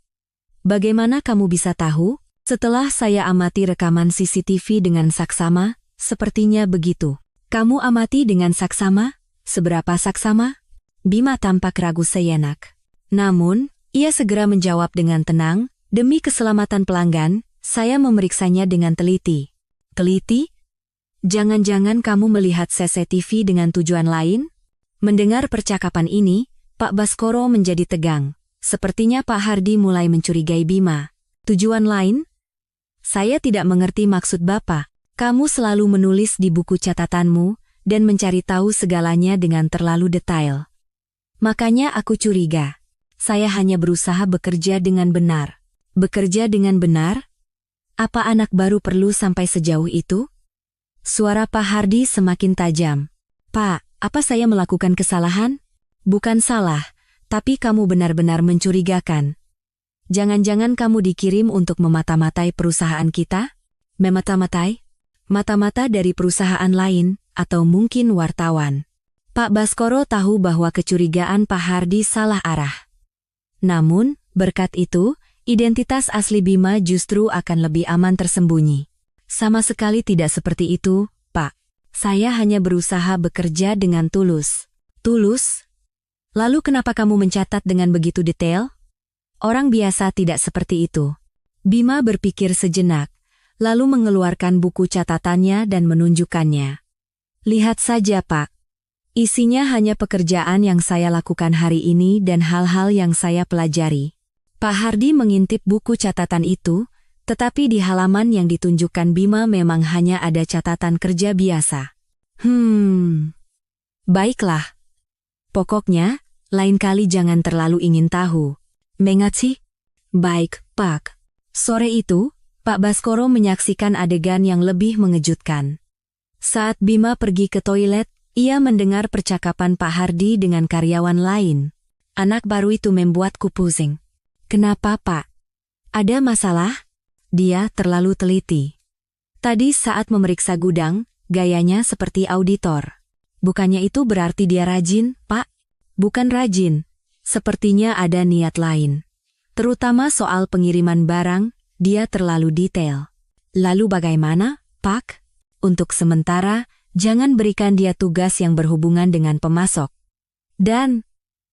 Bagaimana kamu bisa tahu? Setelah saya amati rekaman CCTV dengan saksama, sepertinya begitu. Kamu amati dengan saksama? Seberapa saksama? Bima tampak ragu sejenak. Namun, ia segera menjawab dengan tenang, demi keselamatan pelanggan, saya memeriksanya dengan teliti. Teliti? Jangan-jangan kamu melihat CCTV dengan tujuan lain? Mendengar percakapan ini, Pak Baskoro menjadi tegang. Sepertinya Pak Hardi mulai mencurigai Bima. Tujuan lain? Saya tidak mengerti maksud Bapak. Kamu selalu menulis di buku catatanmu, dan mencari tahu segalanya dengan terlalu detail. Makanya aku curiga. Saya hanya berusaha bekerja dengan benar. Bekerja dengan benar? Apa anak baru perlu sampai sejauh itu? Suara Pak Hardi semakin tajam. Pak, apa saya melakukan kesalahan? Bukan salah, tapi kamu benar-benar mencurigakan. Jangan-jangan kamu dikirim untuk memata-matai perusahaan kita? Memata-matai? Mata-mata dari perusahaan lain, atau mungkin wartawan. Pak Baskoro tahu bahwa kecurigaan Pak Hardi salah arah. Namun, berkat itu, identitas asli Bima justru akan lebih aman tersembunyi. Sama sekali tidak seperti itu, Pak. Saya hanya berusaha bekerja dengan tulus. Tulus? Lalu kenapa kamu mencatat dengan begitu detail? Orang biasa tidak seperti itu. Bima berpikir sejenak, lalu mengeluarkan buku catatannya dan menunjukkannya. Lihat saja, Pak. Isinya hanya pekerjaan yang saya lakukan hari ini dan hal-hal yang saya pelajari. Pak Hardi mengintip buku catatan itu, tetapi di halaman yang ditunjukkan Bima memang hanya ada catatan kerja biasa. Baiklah. Pokoknya, lain kali jangan terlalu ingin tahu. Mengerti? Baik, Pak. Sore itu, Pak Baskoro menyaksikan adegan yang lebih mengejutkan. Saat Bima pergi ke toilet, ia mendengar percakapan Pak Hardi dengan karyawan lain. Anak baru itu membuatku pusing. Kenapa, Pak? Ada masalah? Dia terlalu teliti. Tadi saat memeriksa gudang, gayanya seperti auditor. Bukannya itu berarti dia rajin, Pak? Bukan rajin. Sepertinya ada niat lain. Terutama soal pengiriman barang, dia terlalu detail. Lalu bagaimana, Pak? Untuk sementara, jangan berikan dia tugas yang berhubungan dengan pemasok. Dan,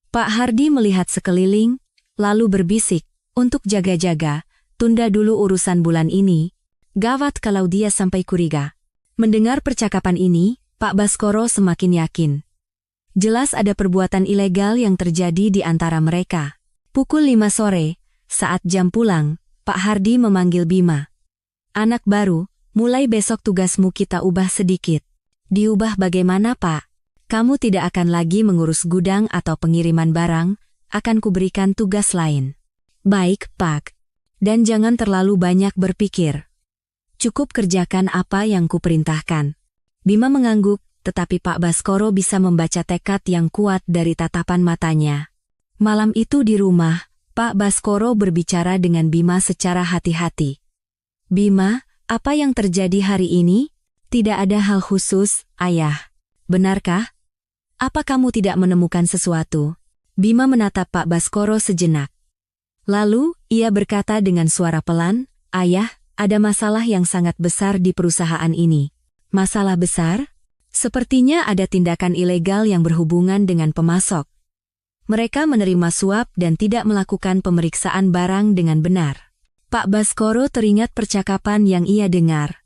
Pak Hardi melihat sekeliling, lalu berbisik, untuk jaga-jaga, tunda dulu urusan bulan ini. Gawat kalau dia sampai curiga. Mendengar percakapan ini, Pak Baskoro semakin yakin. Jelas ada perbuatan ilegal yang terjadi di antara mereka. Pukul 5 sore, saat jam pulang, Pak Hardi memanggil Bima. Anak baru, mulai besok tugasmu kita ubah sedikit. Diubah bagaimana, Pak? Kamu tidak akan lagi mengurus gudang atau pengiriman barang, akan kuberikan tugas lain. Baik, Pak. Dan jangan terlalu banyak berpikir. Cukup kerjakan apa yang kuperintahkan. Bima mengangguk, tetapi Pak Baskoro bisa membaca tekad yang kuat dari tatapan matanya. Malam itu di rumah, Pak Baskoro berbicara dengan Bima secara hati-hati. "Bima, apa yang terjadi hari ini? Tidak ada hal khusus, Ayah. Benarkah? Apa kamu tidak menemukan sesuatu?" Bima menatap Pak Baskoro sejenak. Lalu, ia berkata dengan suara pelan, "Ayah, ada masalah yang sangat besar di perusahaan ini." "Masalah besar?" "Sepertinya ada tindakan ilegal yang berhubungan dengan pemasok. Mereka menerima suap dan tidak melakukan pemeriksaan barang dengan benar." Pak Baskoro teringat percakapan yang ia dengar.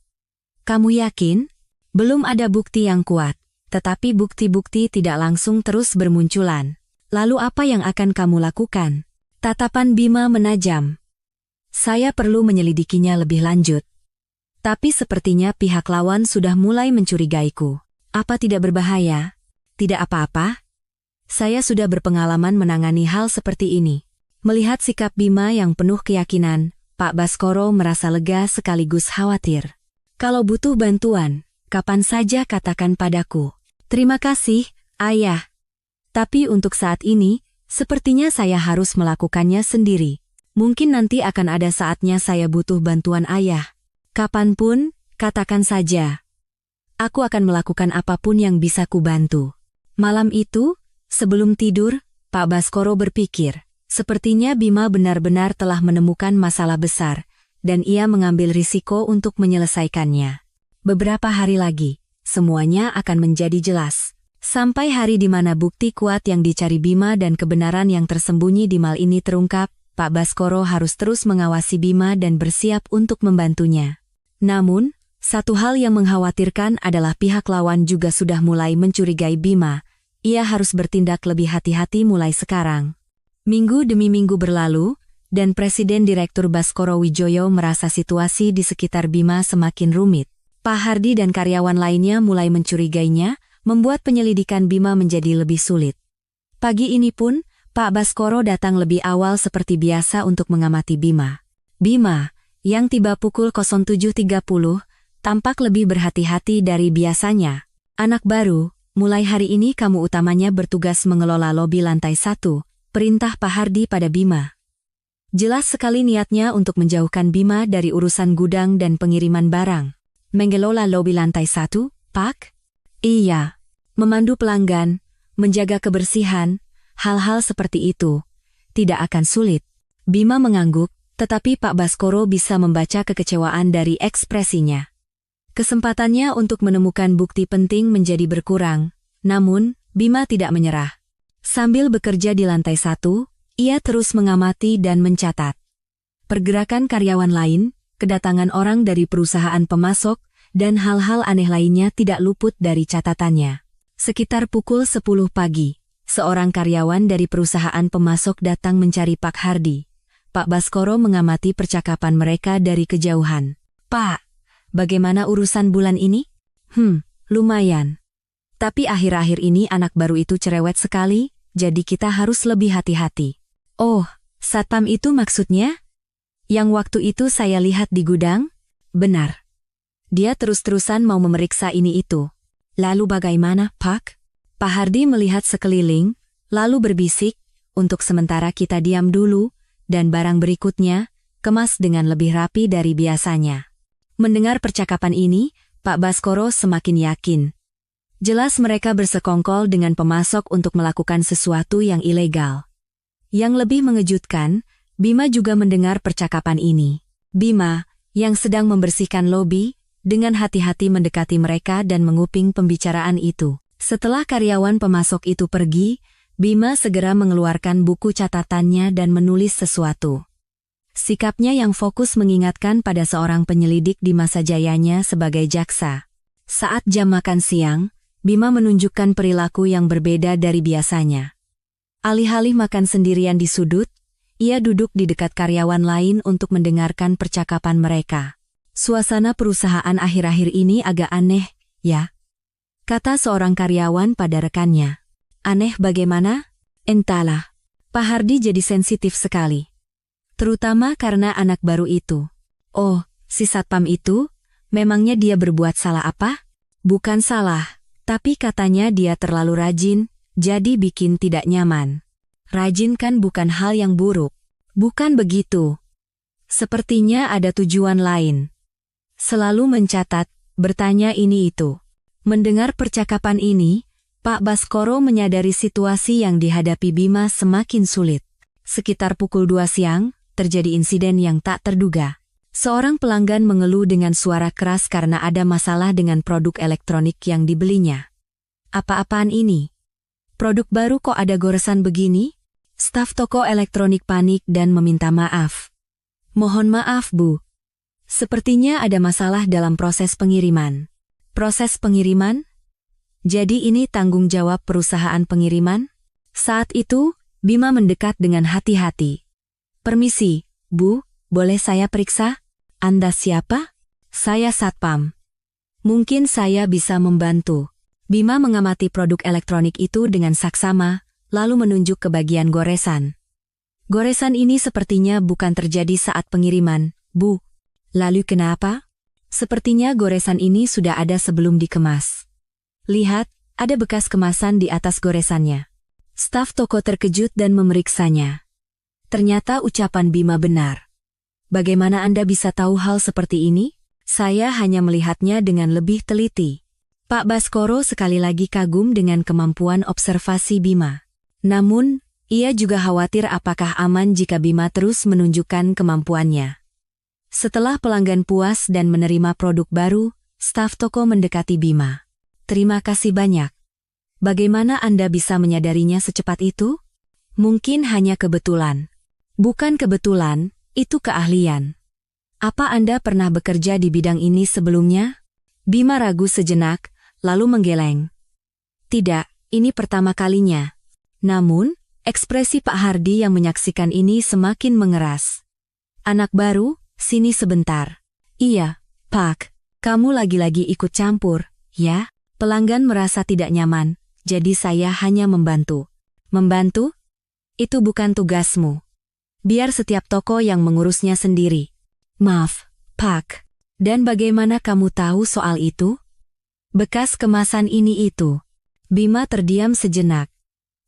"Kamu yakin?" "Belum ada bukti yang kuat, tetapi bukti-bukti tidak langsung terus bermunculan." "Lalu apa yang akan kamu lakukan?" Tatapan Bima menajam. "Saya perlu menyelidikinya lebih lanjut. Tapi sepertinya pihak lawan sudah mulai mencurigaiku." "Apa tidak berbahaya?" "Tidak apa-apa. Saya sudah berpengalaman menangani hal seperti ini." Melihat sikap Bima yang penuh keyakinan, Pak Baskoro merasa lega sekaligus khawatir. "Kalau butuh bantuan, kapan saja katakan padaku." "Terima kasih, Ayah. Tapi untuk saat ini, sepertinya saya harus melakukannya sendiri. Mungkin nanti akan ada saatnya saya butuh bantuan Ayah." "Kapanpun, katakan saja. Aku akan melakukan apapun yang bisa kubantu." Malam itu, sebelum tidur, Pak Baskoro berpikir, sepertinya Bima benar-benar telah menemukan masalah besar, dan ia mengambil risiko untuk menyelesaikannya. Beberapa hari lagi, semuanya akan menjadi jelas. Sampai hari di mana bukti kuat yang dicari Bima dan kebenaran yang tersembunyi di mal ini terungkap, Pak Baskoro harus terus mengawasi Bima dan bersiap untuk membantunya. Namun, satu hal yang mengkhawatirkan adalah pihak lawan juga sudah mulai mencurigai Bima. Ia harus bertindak lebih hati-hati mulai sekarang. Minggu demi minggu berlalu, dan Presiden Direktur Baskoro Wijoyo merasa situasi di sekitar Bima semakin rumit. Pak Hardi dan karyawan lainnya mulai mencurigainya, membuat penyelidikan Bima menjadi lebih sulit. Pagi ini pun, Pak Baskoro datang lebih awal seperti biasa untuk mengamati Bima. Bima, yang tiba pukul 07.30, tampak lebih berhati-hati dari biasanya. "Anak baru, mulai hari ini kamu utamanya bertugas mengelola lobi lantai 1, perintah Pak Hardi pada Bima. Jelas sekali niatnya untuk menjauhkan Bima dari urusan gudang dan pengiriman barang." "Mengelola lobi lantai 1, Pak?" "Iya, memandu pelanggan, menjaga kebersihan, hal-hal seperti itu. Tidak akan sulit." Bima mengangguk, tetapi Pak Baskoro bisa membaca kekecewaan dari ekspresinya. Kesempatannya untuk menemukan bukti penting menjadi berkurang, namun Bima tidak menyerah. Sambil bekerja di lantai 1, ia terus mengamati dan mencatat pergerakan karyawan lain, kedatangan orang dari perusahaan pemasok, dan hal-hal aneh lainnya tidak luput dari catatannya. Sekitar pukul 10 pagi, seorang karyawan dari perusahaan pemasok datang mencari Pak Hardi. Pak Baskoro mengamati percakapan mereka dari kejauhan. "Pak, bagaimana urusan bulan ini?" Lumayan. Tapi akhir-akhir ini anak baru itu cerewet sekali, jadi kita harus lebih hati-hati." "Oh, satpam itu maksudnya? Yang waktu itu saya lihat di gudang?" "Benar. Dia terus-terusan mau memeriksa ini itu." "Lalu bagaimana, Pak?" Pak Hardi melihat sekeliling, lalu berbisik, "Untuk sementara kita diam dulu, dan barang berikutnya, kemas dengan lebih rapi dari biasanya." Mendengar percakapan ini, Pak Baskoro semakin yakin. Jelas mereka bersekongkol dengan pemasok untuk melakukan sesuatu yang ilegal. Yang lebih mengejutkan, Bima juga mendengar percakapan ini. Bima, yang sedang membersihkan lobi, dengan hati-hati mendekati mereka dan menguping pembicaraan itu. Setelah karyawan pemasok itu pergi, Bima segera mengeluarkan buku catatannya dan menulis sesuatu. Sikapnya yang fokus mengingatkan pada seorang penyelidik di masa jayanya sebagai jaksa. Saat jam makan siang, Bima menunjukkan perilaku yang berbeda dari biasanya. Alih-alih makan sendirian di sudut, ia duduk di dekat karyawan lain untuk mendengarkan percakapan mereka. "Suasana perusahaan akhir-akhir ini agak aneh, ya?" kata seorang karyawan pada rekannya. "Aneh bagaimana?" "Entahlah. Pak Hardi jadi sensitif sekali. Terutama karena anak baru itu." "Oh, si satpam itu? Memangnya dia berbuat salah apa?" "Bukan salah, Tapi katanya dia terlalu rajin, jadi bikin tidak nyaman. Rajin kan bukan hal yang buruk. Bukan begitu. Sepertinya ada tujuan lain. Selalu mencatat, bertanya ini itu. Mendengar percakapan ini, Pak Baskoro menyadari situasi yang dihadapi Bima semakin sulit. Sekitar pukul 2 siang, terjadi insiden yang tak terduga. Seorang pelanggan mengeluh dengan suara keras karena ada masalah dengan produk elektronik yang dibelinya. Apa-apaan ini? Produk baru kok ada goresan begini? Staf toko elektronik panik dan meminta maaf. Mohon maaf, Bu. Sepertinya ada masalah dalam proses pengiriman. Proses pengiriman? Jadi ini tanggung jawab perusahaan pengiriman? Saat itu, Bima mendekat dengan hati-hati. Permisi, Bu, boleh saya periksa? Anda siapa? Saya Satpam. Mungkin saya bisa membantu. Bima mengamati produk elektronik itu dengan saksama, lalu menunjuk ke bagian goresan. Goresan ini sepertinya bukan terjadi saat pengiriman, Bu. Lalu kenapa? Sepertinya goresan ini sudah ada sebelum dikemas. Lihat, ada bekas kemasan di atas goresannya. Staf toko terkejut dan memeriksanya. Ternyata ucapan Bima benar. Bagaimana Anda bisa tahu hal seperti ini? Saya hanya melihatnya dengan lebih teliti. Pak Baskoro sekali lagi kagum dengan kemampuan observasi Bima. Namun, ia juga khawatir apakah aman jika Bima terus menunjukkan kemampuannya. Setelah pelanggan puas dan menerima produk baru, staf toko mendekati Bima. Terima kasih banyak. Bagaimana Anda bisa menyadarinya secepat itu? Mungkin hanya kebetulan. Bukan kebetulan, itu keahlian. Apa Anda pernah bekerja di bidang ini sebelumnya? Bima ragu sejenak, lalu menggeleng. Tidak, ini pertama kalinya. Namun, ekspresi Pak Hardi yang menyaksikan ini semakin mengeras. Anak baru, sini sebentar. Iya, Pak, kamu lagi-lagi ikut campur, ya? Pelanggan merasa tidak nyaman, jadi saya hanya membantu. Membantu? Itu bukan tugasmu. Biar setiap toko yang mengurusnya sendiri. Maaf, Pak. Dan bagaimana kamu tahu soal itu? Bekas kemasan ini itu. Bima terdiam sejenak.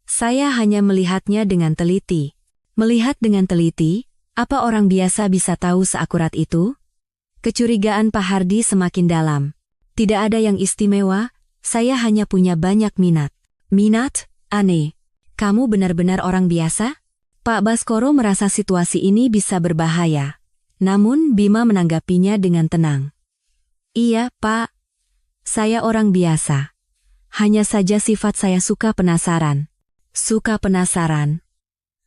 Saya hanya melihatnya dengan teliti. Melihat dengan teliti, apa orang biasa bisa tahu seakurat itu? Kecurigaan Pak Hardi semakin dalam. Tidak ada yang istimewa, saya hanya punya banyak minat. Minat? Aneh. Kamu benar-benar orang biasa? Pak Baskoro merasa situasi ini bisa berbahaya. Namun Bima menanggapinya dengan tenang. Iya, Pak. Saya orang biasa. Hanya saja sifat saya suka penasaran. Suka penasaran.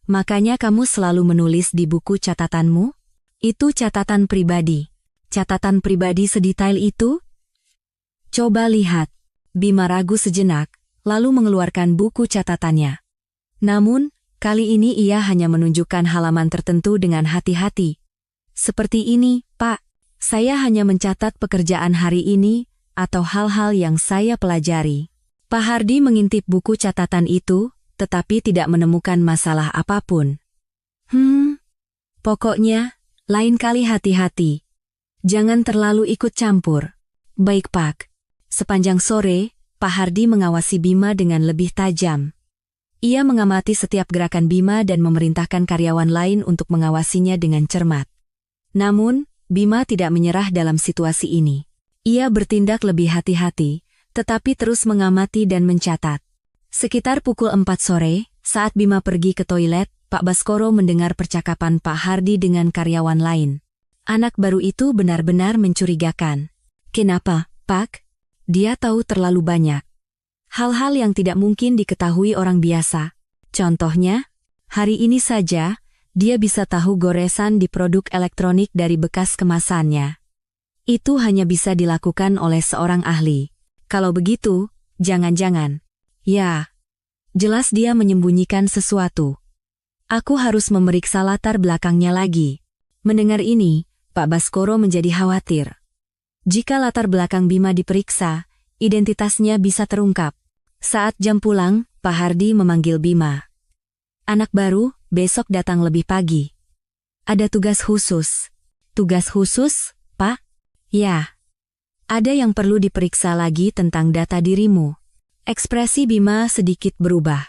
Makanya kamu selalu menulis di buku catatanmu? Itu catatan pribadi. Catatan pribadi sedetail itu? Coba lihat. Bima ragu sejenak, lalu mengeluarkan buku catatannya. Namun, kali ini ia hanya menunjukkan halaman tertentu dengan hati-hati. Seperti ini, Pak. Saya hanya mencatat pekerjaan hari ini, atau hal-hal yang saya pelajari. Pak Hardi mengintip buku catatan itu, tetapi tidak menemukan masalah apapun. Pokoknya, lain kali hati-hati. Jangan terlalu ikut campur. Baik, Pak. Sepanjang sore, Pak Hardi mengawasi Bima dengan lebih tajam. Ia mengamati setiap gerakan Bima dan memerintahkan karyawan lain untuk mengawasinya dengan cermat. Namun, Bima tidak menyerah dalam situasi ini. Ia bertindak lebih hati-hati, tetapi terus mengamati dan mencatat. Sekitar pukul 4 sore, saat Bima pergi ke toilet, Pak Baskoro mendengar percakapan Pak Hardi dengan karyawan lain. Anak baru itu benar-benar mencurigakan. Kenapa, Pak? Dia tahu terlalu banyak. Hal-hal yang tidak mungkin diketahui orang biasa. Contohnya, hari ini saja, dia bisa tahu goresan di produk elektronik dari bekas kemasannya. Itu hanya bisa dilakukan oleh seorang ahli. Kalau begitu, jangan-jangan. Ya, jelas dia menyembunyikan sesuatu. Aku harus memeriksa latar belakangnya lagi. Mendengar ini, Pak Baskoro menjadi khawatir. Jika latar belakang Bima diperiksa, identitasnya bisa terungkap. Saat jam pulang, Pak Hardi memanggil Bima. Anak baru, besok datang lebih pagi. Ada tugas khusus. Tugas khusus, Pak? Ya. Ada yang perlu diperiksa lagi tentang data dirimu. Ekspresi Bima sedikit berubah.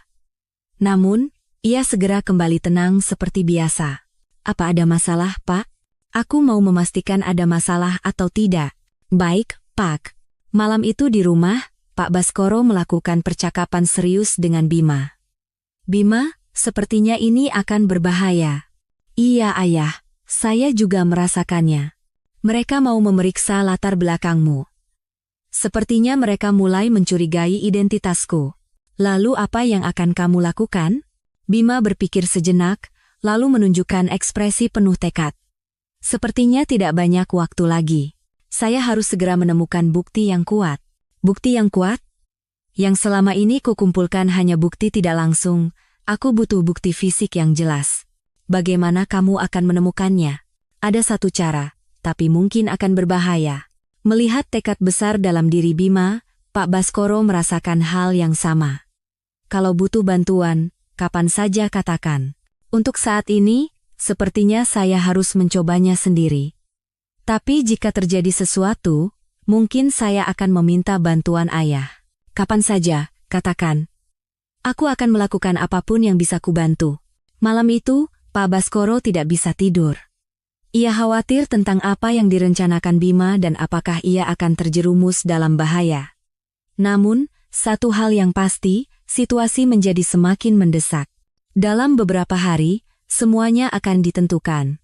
Namun, ia segera kembali tenang seperti biasa. Apa ada masalah, Pak? Aku mau memastikan ada masalah atau tidak. Baik, Pak. Malam itu di rumah, Pak Baskoro melakukan percakapan serius dengan Bima. Bima, sepertinya ini akan berbahaya. Iya, Ayah. Saya juga merasakannya. Mereka mau memeriksa latar belakangmu. Sepertinya mereka mulai mencurigai identitasku. Lalu apa yang akan kamu lakukan? Bima berpikir sejenak, lalu menunjukkan ekspresi penuh tekad. Sepertinya tidak banyak waktu lagi. Saya harus segera menemukan bukti yang kuat. Bukti yang kuat? Yang selama ini kukumpulkan hanya bukti tidak langsung, aku butuh bukti fisik yang jelas. Bagaimana kamu akan menemukannya? Ada satu cara, tapi mungkin akan berbahaya. Melihat tekad besar dalam diri Bima, Pak Baskoro merasakan hal yang sama. Kalau butuh bantuan, kapan saja katakan. Untuk saat ini, sepertinya saya harus mencobanya sendiri. Tapi jika terjadi sesuatu, mungkin saya akan meminta bantuan Ayah. Kapan saja, katakan. Aku akan melakukan apapun yang bisa kubantu. Malam itu, Pak Baskoro tidak bisa tidur. Ia khawatir tentang apa yang direncanakan Bima dan apakah ia akan terjerumus dalam bahaya. Namun, satu hal yang pasti, situasi menjadi semakin mendesak. Dalam beberapa hari, semuanya akan ditentukan.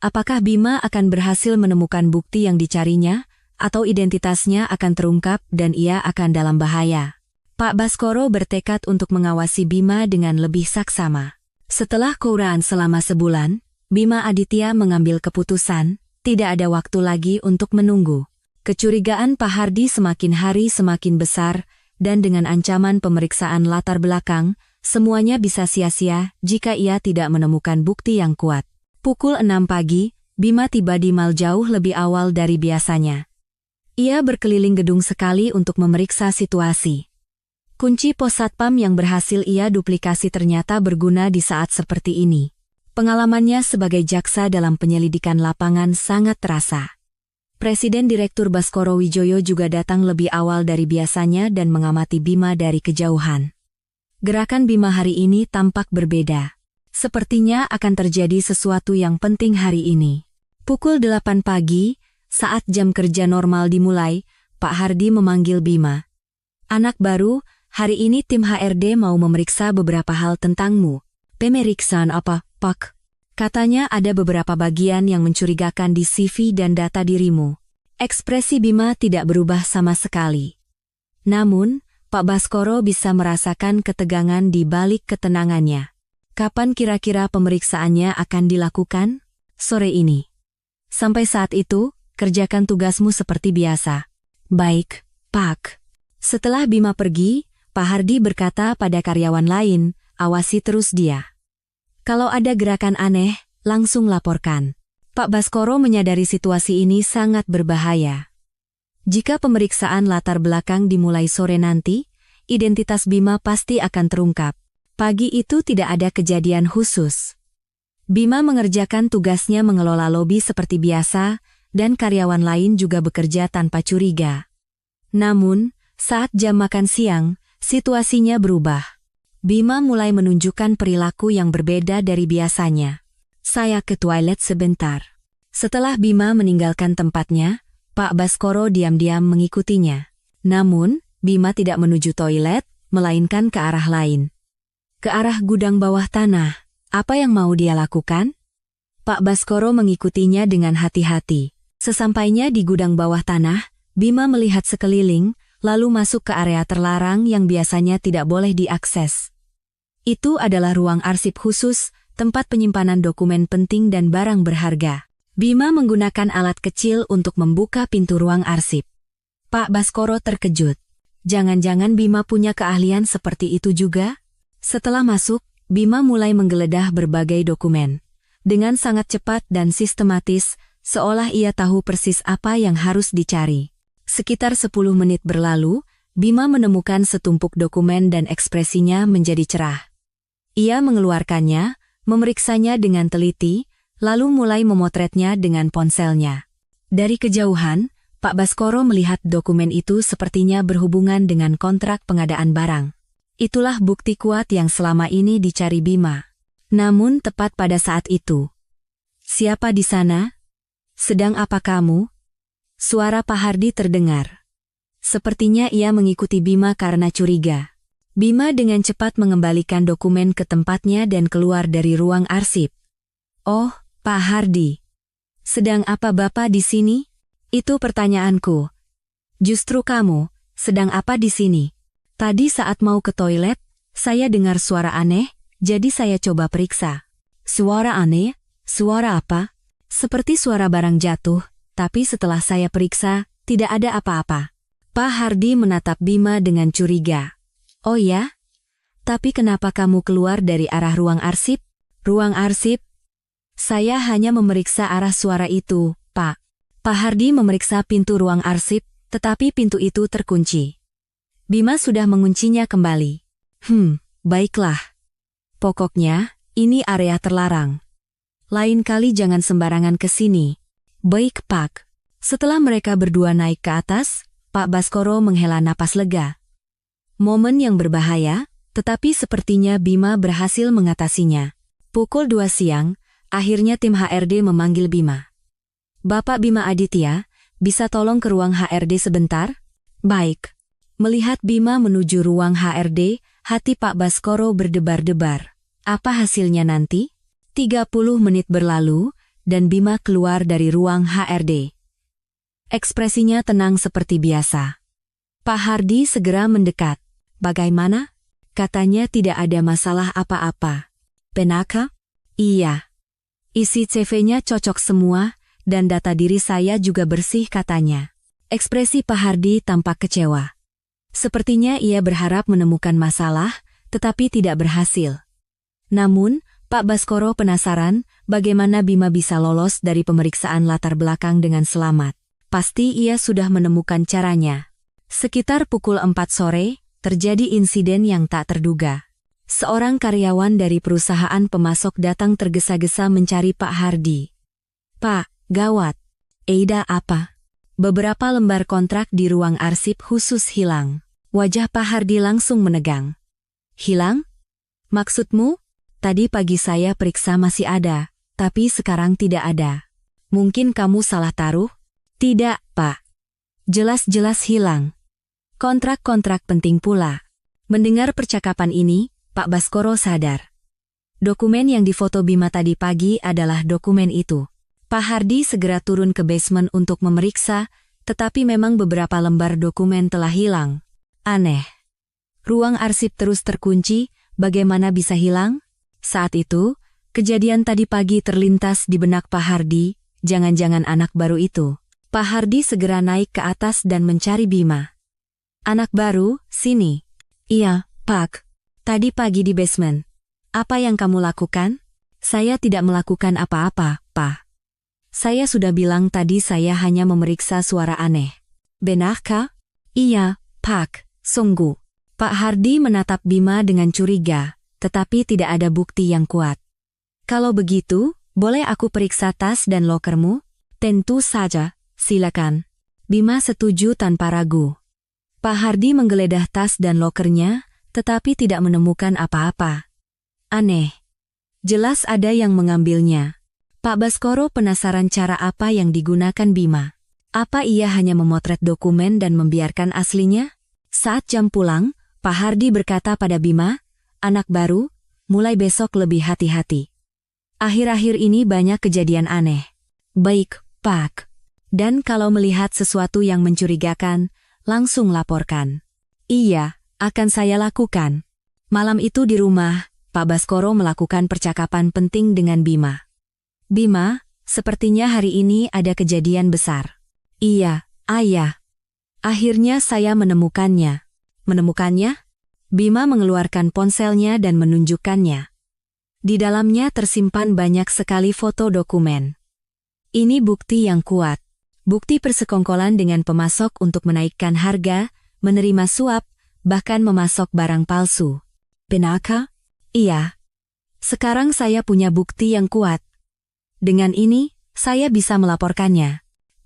Apakah Bima akan berhasil menemukan bukti yang dicarinya, atau identitasnya akan terungkap dan ia akan dalam bahaya. Pak Baskoro bertekad untuk mengawasi Bima dengan lebih saksama. Setelah kouraan selama sebulan, Bima Aditya mengambil keputusan, tidak ada waktu lagi untuk menunggu. Kecurigaan Pak Hardi semakin hari semakin besar, dan dengan ancaman pemeriksaan latar belakang, semuanya bisa sia-sia jika ia tidak menemukan bukti yang kuat. Pukul 6 pagi, Bima tiba di mal jauh lebih awal dari biasanya. Ia berkeliling gedung sekali untuk memeriksa situasi. Kunci pos satpam yang berhasil ia duplikasi ternyata berguna di saat seperti ini. Pengalamannya sebagai jaksa dalam penyelidikan lapangan sangat terasa. Presiden Direktur Baskoro Wijoyo juga datang lebih awal dari biasanya dan mengamati Bima dari kejauhan. Gerakan Bima hari ini tampak berbeda. Sepertinya akan terjadi sesuatu yang penting hari ini. Pukul 8 pagi, saat jam kerja normal dimulai, Pak Hardi memanggil Bima. Anak baru, hari ini tim HRD mau memeriksa beberapa hal tentangmu. Pemeriksaan apa, Pak? Katanya ada beberapa bagian yang mencurigakan di CV dan data dirimu. Ekspresi Bima tidak berubah sama sekali. Namun, Pak Baskoro bisa merasakan ketegangan di balik ketenangannya. Kapan kira-kira pemeriksaannya akan dilakukan? Sore ini. Sampai saat itu, kerjakan tugasmu seperti biasa. Baik, Pak. Setelah Bima pergi, Pak Hardi berkata pada karyawan lain, awasi terus dia. Kalau ada gerakan aneh, langsung laporkan. Pak Baskoro menyadari situasi ini sangat berbahaya. Jika pemeriksaan latar belakang dimulai sore nanti, identitas Bima pasti akan terungkap. Pagi itu tidak ada kejadian khusus. Bima mengerjakan tugasnya mengelola lobi seperti biasa, dan karyawan lain juga bekerja tanpa curiga. Namun, saat jam makan siang, situasinya berubah. Bima mulai menunjukkan perilaku yang berbeda dari biasanya. Saya ke toilet sebentar. Setelah Bima meninggalkan tempatnya, Pak Baskoro diam-diam mengikutinya. Namun, Bima tidak menuju toilet, melainkan ke arah lain. Ke arah gudang bawah tanah. Apa yang mau dia lakukan? Pak Baskoro mengikutinya dengan hati-hati. Sesampainya di gudang bawah tanah, Bima melihat sekeliling, lalu masuk ke area terlarang yang biasanya tidak boleh diakses. Itu adalah ruang arsip khusus, tempat penyimpanan dokumen penting dan barang berharga. Bima menggunakan alat kecil untuk membuka pintu ruang arsip. Pak Baskoro terkejut. Jangan-jangan Bima punya keahlian seperti itu juga? Setelah masuk, Bima mulai menggeledah berbagai dokumen. Dengan sangat cepat dan sistematis, seolah ia tahu persis apa yang harus dicari. Sekitar 10 menit berlalu, Bima menemukan setumpuk dokumen dan ekspresinya menjadi cerah. Ia mengeluarkannya, memeriksanya dengan teliti, lalu mulai memotretnya dengan ponselnya. Dari kejauhan, Pak Baskoro melihat dokumen itu sepertinya berhubungan dengan kontrak pengadaan barang. Itulah bukti kuat yang selama ini dicari Bima. Namun tepat pada saat itu. Siapa di sana? Sedang apa kamu? Suara Pak Hardi terdengar. Sepertinya ia mengikuti Bima karena curiga. Bima dengan cepat mengembalikan dokumen ke tempatnya dan keluar dari ruang arsip. Oh, Pak Hardi. Sedang apa Bapak di sini? Itu pertanyaanku. Justru kamu, sedang apa di sini? Tadi saat mau ke toilet, saya dengar suara aneh, jadi saya coba periksa. Suara aneh? Suara apa? Seperti suara barang jatuh, tapi setelah saya periksa, tidak ada apa-apa. Pak Hardi menatap Bima dengan curiga. Oh ya? Tapi kenapa kamu keluar dari arah ruang arsip? Ruang arsip? Saya hanya memeriksa arah suara itu, Pak. Pak Hardi memeriksa pintu ruang arsip, tetapi pintu itu terkunci. Bima sudah menguncinya kembali. Baiklah. Pokoknya, ini area terlarang. Lain kali jangan sembarangan ke sini. Baik, Pak. Setelah mereka berdua naik ke atas, Pak Baskoro menghela napas lega. Momen yang berbahaya, tetapi sepertinya Bima berhasil mengatasinya. Pukul 2 siang, akhirnya tim HRD memanggil Bima. Bapak Bima Aditya, bisa tolong ke ruang HRD sebentar? Baik. Melihat Bima menuju ruang HRD, hati Pak Baskoro berdebar-debar. Apa hasilnya nanti? 30 menit berlalu, dan Bima keluar dari ruang HRD. Ekspresinya tenang seperti biasa. Pak Hardi segera mendekat. Bagaimana? Katanya tidak ada masalah apa-apa. Benarkah? Iya. Isi CV-nya cocok semua, dan data diri saya juga bersih katanya. Ekspresi Pak Hardi tampak kecewa. Sepertinya ia berharap menemukan masalah, tetapi tidak berhasil. Namun, Pak Baskoro penasaran bagaimana Bima bisa lolos dari pemeriksaan latar belakang dengan selamat. Pasti ia sudah menemukan caranya. Sekitar pukul 4 sore, terjadi insiden yang tak terduga. Seorang karyawan dari perusahaan pemasok datang tergesa-gesa mencari Pak Hardi. Pak, gawat. Ada apa? Beberapa lembar kontrak di ruang arsip khusus hilang. Wajah Pak Hardi langsung menegang. Hilang? Maksudmu? Tadi pagi saya periksa masih ada, tapi sekarang tidak ada. Mungkin kamu salah taruh? Tidak, Pak. Jelas-jelas hilang. Kontrak-kontrak penting pula. Mendengar percakapan ini, Pak Baskoro sadar. Dokumen yang difoto Bima tadi pagi adalah dokumen itu. Pak Hardi segera turun ke basement untuk memeriksa, tetapi memang beberapa lembar dokumen telah hilang. Aneh. Ruang arsip terus terkunci, bagaimana bisa hilang? Saat itu, kejadian tadi pagi terlintas di benak Pak Hardi, jangan-jangan anak baru itu. Pak Hardi segera naik ke atas dan mencari Bima. Anak baru, sini. Iya, Pak. Tadi pagi di basement. Apa yang kamu lakukan? Saya tidak melakukan apa-apa, Pak. Saya sudah bilang tadi saya hanya memeriksa suara aneh. Benarkah? Iya, Pak, sungguh. Pak Hardi menatap Bima dengan curiga, tetapi tidak ada bukti yang kuat. Kalau begitu, boleh aku periksa tas dan lokermu? Tentu saja, silakan. Bima setuju tanpa ragu. Pak Hardi menggeledah tas dan lokernya, tetapi tidak menemukan apa-apa. Aneh. Jelas ada yang mengambilnya. Pak Baskoro penasaran cara apa yang digunakan Bima. Apa ia hanya memotret dokumen dan membiarkan aslinya? Saat jam pulang, Pak Hardi berkata pada Bima, anak baru, mulai besok lebih hati-hati. Akhir-akhir ini banyak kejadian aneh. Baik, Pak. Dan kalau melihat sesuatu yang mencurigakan, langsung laporkan. Iya, akan saya lakukan. Malam itu di rumah, Pak Baskoro melakukan percakapan penting dengan Bima. Bima, sepertinya hari ini ada kejadian besar. Iya, Ayah. Akhirnya saya menemukannya. Menemukannya? Bima mengeluarkan ponselnya dan menunjukkannya. Di dalamnya tersimpan banyak sekali foto dokumen. Ini bukti yang kuat. Bukti persekongkolan dengan pemasok untuk menaikkan harga, menerima suap, bahkan memasok barang palsu. Benarkah? Iya. Sekarang saya punya bukti yang kuat. Dengan ini, saya bisa melaporkannya.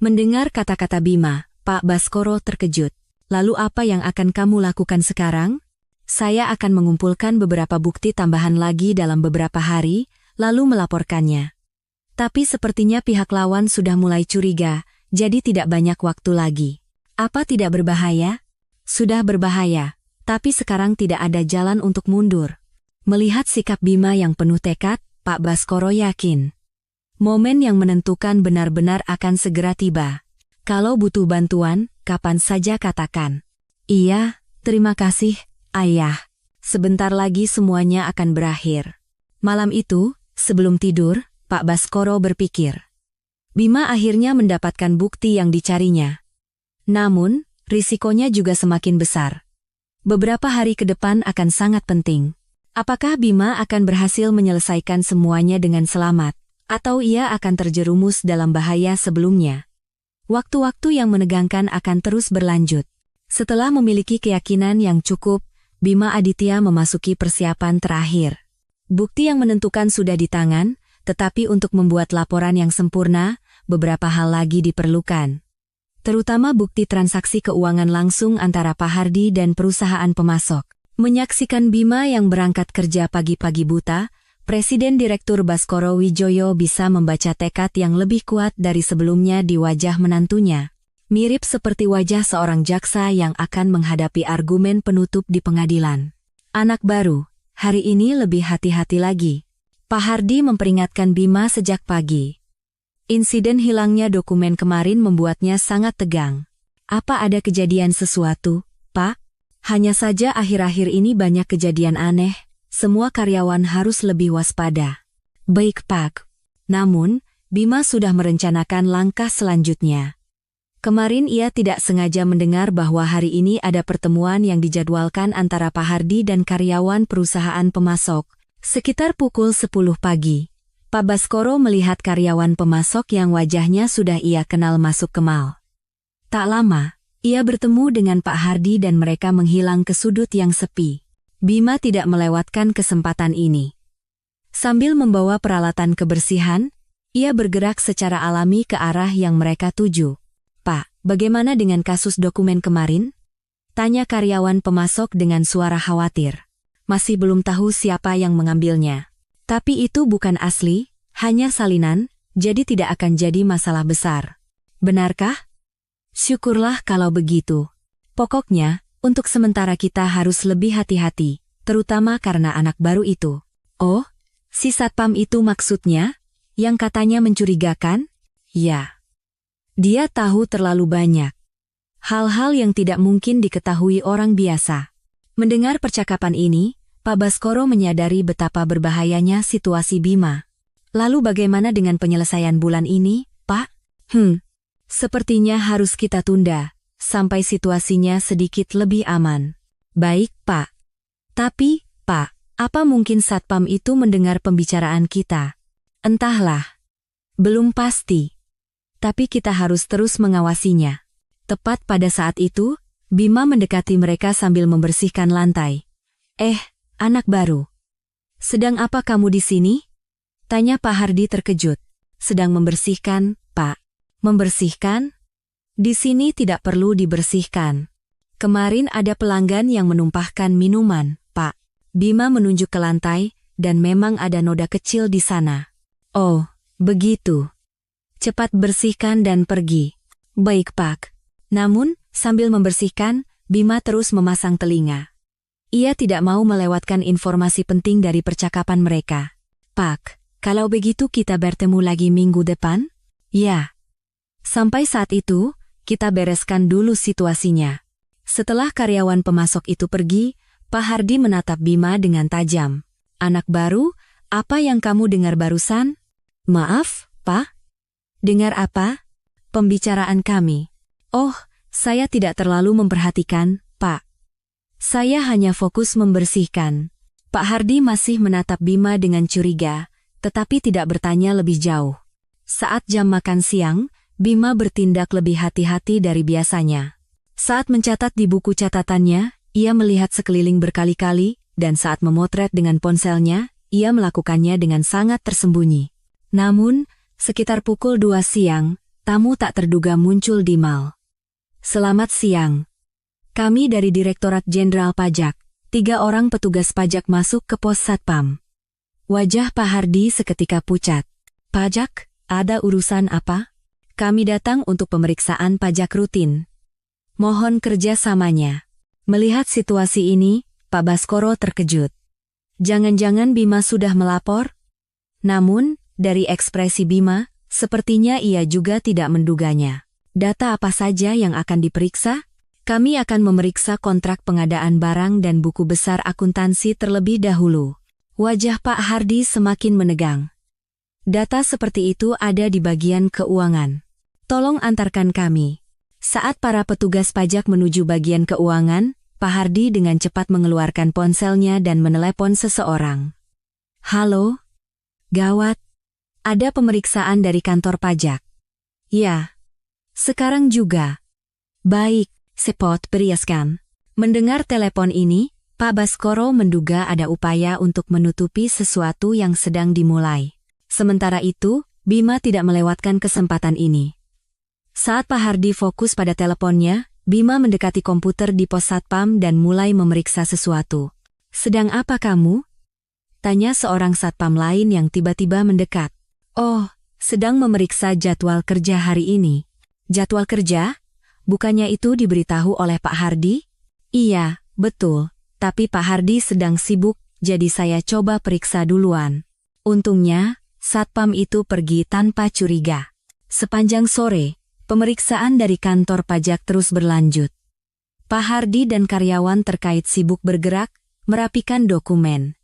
Mendengar kata-kata Bima, Pak Baskoro terkejut. Lalu apa yang akan kamu lakukan sekarang? Saya akan mengumpulkan beberapa bukti tambahan lagi dalam beberapa hari, lalu melaporkannya. Tapi sepertinya pihak lawan sudah mulai curiga, jadi tidak banyak waktu lagi. Apa tidak berbahaya? Sudah berbahaya, tapi sekarang tidak ada jalan untuk mundur. Melihat sikap Bima yang penuh tekad, Pak Baskoro yakin momen yang menentukan benar-benar akan segera tiba. Kalau butuh bantuan, kapan saja katakan. Iya, terima kasih, Ayah. Sebentar lagi semuanya akan berakhir. Malam itu, sebelum tidur, Pak Baskoro berpikir. Bima akhirnya mendapatkan bukti yang dicarinya. Namun, risikonya juga semakin besar. Beberapa hari ke depan akan sangat penting. Apakah Bima akan berhasil menyelesaikan semuanya dengan selamat? Atau ia akan terjerumus dalam bahaya sebelumnya? Waktu-waktu yang menegangkan akan terus berlanjut. Setelah memiliki keyakinan yang cukup, Bima Aditya memasuki persiapan terakhir. Bukti yang menentukan sudah di tangan, tetapi untuk membuat laporan yang sempurna, beberapa hal lagi diperlukan. Terutama bukti transaksi keuangan langsung antara Pak Hardi dan perusahaan pemasok. Menyaksikan Bima yang berangkat kerja pagi-pagi buta, Presiden Direktur Baskoro Wijoyo bisa membaca tekad yang lebih kuat dari sebelumnya di wajah menantunya. Mirip seperti wajah seorang jaksa yang akan menghadapi argumen penutup di pengadilan. Anak baru, hari ini lebih hati-hati lagi. Pak Hardi memperingatkan Bima sejak pagi. Insiden hilangnya dokumen kemarin membuatnya sangat tegang. Apa ada kejadian sesuatu, Pak? Hanya saja akhir-akhir ini banyak kejadian aneh. Semua karyawan harus lebih waspada. Baik, Pak. Namun, Bima sudah merencanakan langkah selanjutnya. Kemarin ia tidak sengaja mendengar bahwa hari ini ada pertemuan yang dijadwalkan antara Pak Hardi dan karyawan perusahaan pemasok. Sekitar pukul 10 pagi. Pak Baskoro melihat karyawan pemasok yang wajahnya sudah ia kenal masuk ke mal. Tak lama, ia bertemu dengan Pak Hardi dan mereka menghilang ke sudut yang sepi. Bima tidak melewatkan kesempatan ini. Sambil membawa peralatan kebersihan, ia bergerak secara alami ke arah yang mereka tuju. Pak, bagaimana dengan kasus dokumen kemarin? Tanya karyawan pemasok dengan suara khawatir. Masih belum tahu siapa yang mengambilnya. Tapi itu bukan asli, hanya salinan, jadi tidak akan jadi masalah besar. Benarkah? Syukurlah kalau begitu. Pokoknya, untuk sementara kita harus lebih hati-hati, terutama karena anak baru itu. Oh, si satpam itu maksudnya? Yang katanya mencurigakan? Ya. Dia tahu terlalu banyak. Hal-hal yang tidak mungkin diketahui orang biasa. Mendengar percakapan ini, Pak Baskoro menyadari betapa berbahayanya situasi Bima. Lalu bagaimana dengan penyelesaian bulan ini, Pak? Sepertinya harus kita tunda sampai situasinya sedikit lebih aman. Baik, Pak. Tapi, Pak, apa mungkin satpam itu mendengar pembicaraan kita? Entahlah. Belum pasti. Tapi kita harus terus mengawasinya. Tepat pada saat itu, Bima mendekati mereka sambil membersihkan lantai. Anak baru. Sedang apa kamu di sini? Tanya Pak Hardi terkejut. Sedang membersihkan, Pak. Membersihkan? Di sini tidak perlu dibersihkan. Kemarin ada pelanggan yang menumpahkan minuman, Pak. Bima menunjuk ke lantai, dan memang ada noda kecil di sana. Oh, begitu. Cepat bersihkan dan pergi. Baik, Pak. Namun, sambil membersihkan, Bima terus memasang telinga. Ia tidak mau melewatkan informasi penting dari percakapan mereka. Pak, kalau begitu kita bertemu lagi minggu depan? Ya. Sampai saat itu, kita bereskan dulu situasinya. Setelah karyawan pemasok itu pergi, Pak Hardi menatap Bima dengan tajam. Anak baru, apa yang kamu dengar barusan? Maaf, Pak. Dengar apa? Pembicaraan kami. Oh, saya tidak terlalu memperhatikan, Pak. Saya hanya fokus membersihkan. Pak Hardi masih menatap Bima dengan curiga, tetapi tidak bertanya lebih jauh. Saat jam makan siang, Bima bertindak lebih hati-hati dari biasanya. Saat mencatat di buku catatannya, ia melihat sekeliling berkali-kali, dan saat memotret dengan ponselnya, ia melakukannya dengan sangat tersembunyi. Namun, sekitar pukul 2 siang, tamu tak terduga muncul di mal. Selamat siang. Kami dari Direktorat Jenderal Pajak. 3 orang petugas pajak masuk ke pos Satpam. Wajah Pak Hardi seketika pucat. Pajak, ada urusan apa? Kami datang untuk pemeriksaan pajak rutin. Mohon kerjasamanya. Melihat situasi ini, Pak Baskoro terkejut. Jangan-jangan Bima sudah melapor? Namun, dari ekspresi Bima, sepertinya ia juga tidak menduganya. Data apa saja yang akan diperiksa? Kami akan memeriksa kontrak pengadaan barang dan buku besar akuntansi terlebih dahulu. Wajah Pak Hardi semakin menegang. Data seperti itu ada di bagian keuangan. Tolong antarkan kami. Saat para petugas pajak menuju bagian keuangan, Pak Hardi dengan cepat mengeluarkan ponselnya dan menelepon seseorang. Halo? Gawat. Ada pemeriksaan dari kantor pajak. Ya. Sekarang juga. Baik, sepot beriaskan. Mendengar telepon ini, Pak Baskoro menduga ada upaya untuk menutupi sesuatu yang sedang dimulai. Sementara itu, Bima tidak melewatkan kesempatan ini. Saat Pak Hardi fokus pada teleponnya, Bima mendekati komputer di pos Satpam dan mulai memeriksa sesuatu. Sedang apa kamu? Tanya seorang Satpam lain yang tiba-tiba mendekat. Oh, sedang memeriksa jadwal kerja hari ini. Jadwal kerja? Bukannya itu diberitahu oleh Pak Hardi? Iya, betul. Tapi Pak Hardi sedang sibuk, jadi saya coba periksa duluan. Untungnya, Satpam itu pergi tanpa curiga. Sepanjang sore, pemeriksaan dari kantor pajak terus berlanjut. Pak Hardi dan karyawan terkait sibuk bergerak, merapikan dokumen.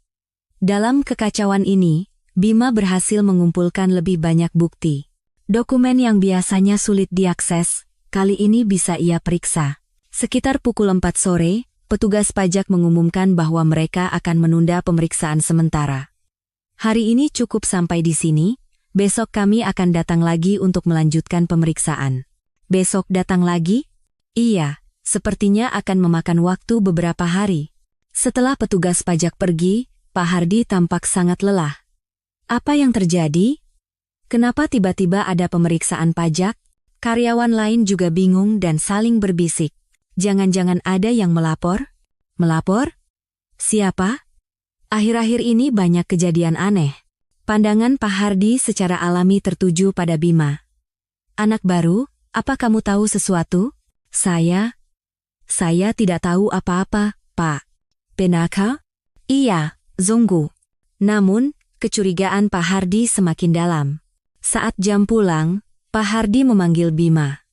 Dalam kekacauan ini, Bima berhasil mengumpulkan lebih banyak bukti. Dokumen yang biasanya sulit diakses, kali ini bisa ia periksa. Sekitar pukul 4 sore, petugas pajak mengumumkan bahwa mereka akan menunda pemeriksaan sementara. Hari ini cukup sampai di sini, besok kami akan datang lagi untuk melanjutkan pemeriksaan. Besok datang lagi? Iya, sepertinya akan memakan waktu beberapa hari. Setelah petugas pajak pergi, Pak Hardi tampak sangat lelah. Apa yang terjadi? Kenapa tiba-tiba ada pemeriksaan pajak? Karyawan lain juga bingung dan saling berbisik. Jangan-jangan ada yang melapor? Melapor? Siapa? Akhir-akhir ini banyak kejadian aneh. Pandangan Pak Hardi secara alami tertuju pada Bima. Anak baru, apa kamu tahu sesuatu? Saya tidak tahu apa-apa, Pak. Benaka? Iya, Zonggu. Namun, kecurigaan Pak Hardi semakin dalam. Saat jam pulang, Pak Hardi memanggil Bima.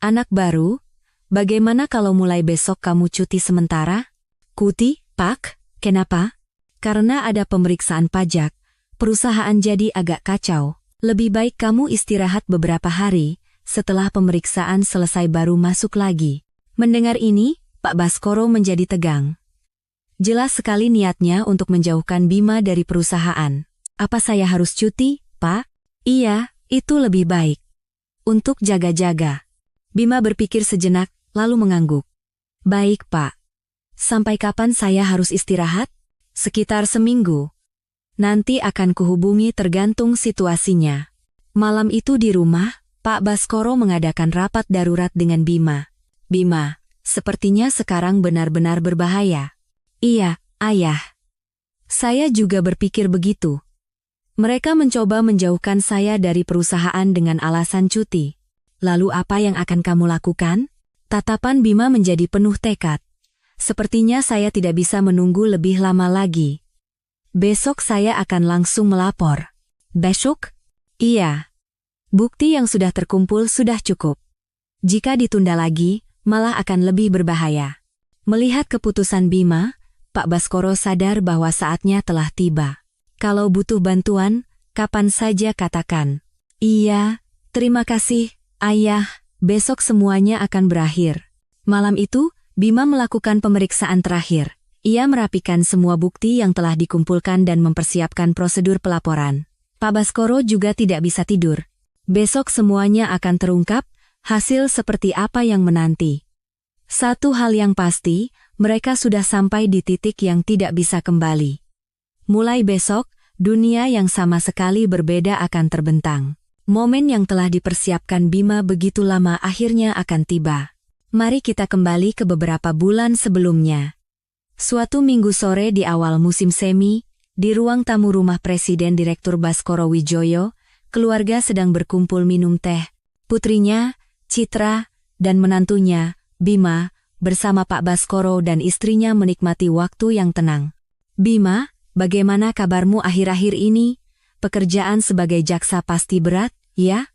Anak baru, bagaimana kalau mulai besok kamu cuti sementara? Cuti, Pak? Kenapa? Karena ada pemeriksaan pajak, perusahaan jadi agak kacau. Lebih baik kamu istirahat beberapa hari, setelah pemeriksaan selesai baru masuk lagi. Mendengar ini, Pak Baskoro menjadi tegang. Jelas sekali niatnya untuk menjauhkan Bima dari perusahaan. Apa saya harus cuti, Pak? Iya, itu lebih baik. Untuk jaga-jaga. Bima berpikir sejenak, lalu mengangguk. Baik, Pak. Sampai kapan saya harus istirahat? Sekitar seminggu. Nanti akan kuhubungi tergantung situasinya. Malam itu di rumah, Pak Baskoro mengadakan rapat darurat dengan Bima. Bima, sepertinya sekarang benar-benar berbahaya. Iya, Ayah. Saya juga berpikir begitu. Mereka mencoba menjauhkan saya dari perusahaan dengan alasan cuti. Lalu apa yang akan kamu lakukan? Tatapan Bima menjadi penuh tekad. Sepertinya saya tidak bisa menunggu lebih lama lagi. Besok saya akan langsung melapor. Besok? Iya. Bukti yang sudah terkumpul sudah cukup. Jika ditunda lagi, malah akan lebih berbahaya. Melihat keputusan Bima, Pak Baskoro sadar bahwa saatnya telah tiba. Kalau butuh bantuan, kapan saja katakan. Iya, terima kasih, Ayah. Besok semuanya akan berakhir. Malam itu, Bima melakukan pemeriksaan terakhir. Ia merapikan semua bukti yang telah dikumpulkan dan mempersiapkan prosedur pelaporan. Pak Baskoro juga tidak bisa tidur. Besok semuanya akan terungkap, hasil seperti apa yang menanti. Satu hal yang pasti, mereka sudah sampai di titik yang tidak bisa kembali. Mulai besok, dunia yang sama sekali berbeda akan terbentang. Momen yang telah dipersiapkan Bima begitu lama akhirnya akan tiba. Mari kita kembali ke beberapa bulan sebelumnya. Suatu minggu sore di awal musim semi, di ruang tamu rumah Presiden Direktur Baskoro Wijoyo, keluarga sedang berkumpul minum teh. Putrinya, Citra, dan menantunya, Bima, bersama Pak Baskoro dan istrinya menikmati waktu yang tenang. Bima, bagaimana kabarmu akhir-akhir ini? Pekerjaan sebagai jaksa pasti berat, ya?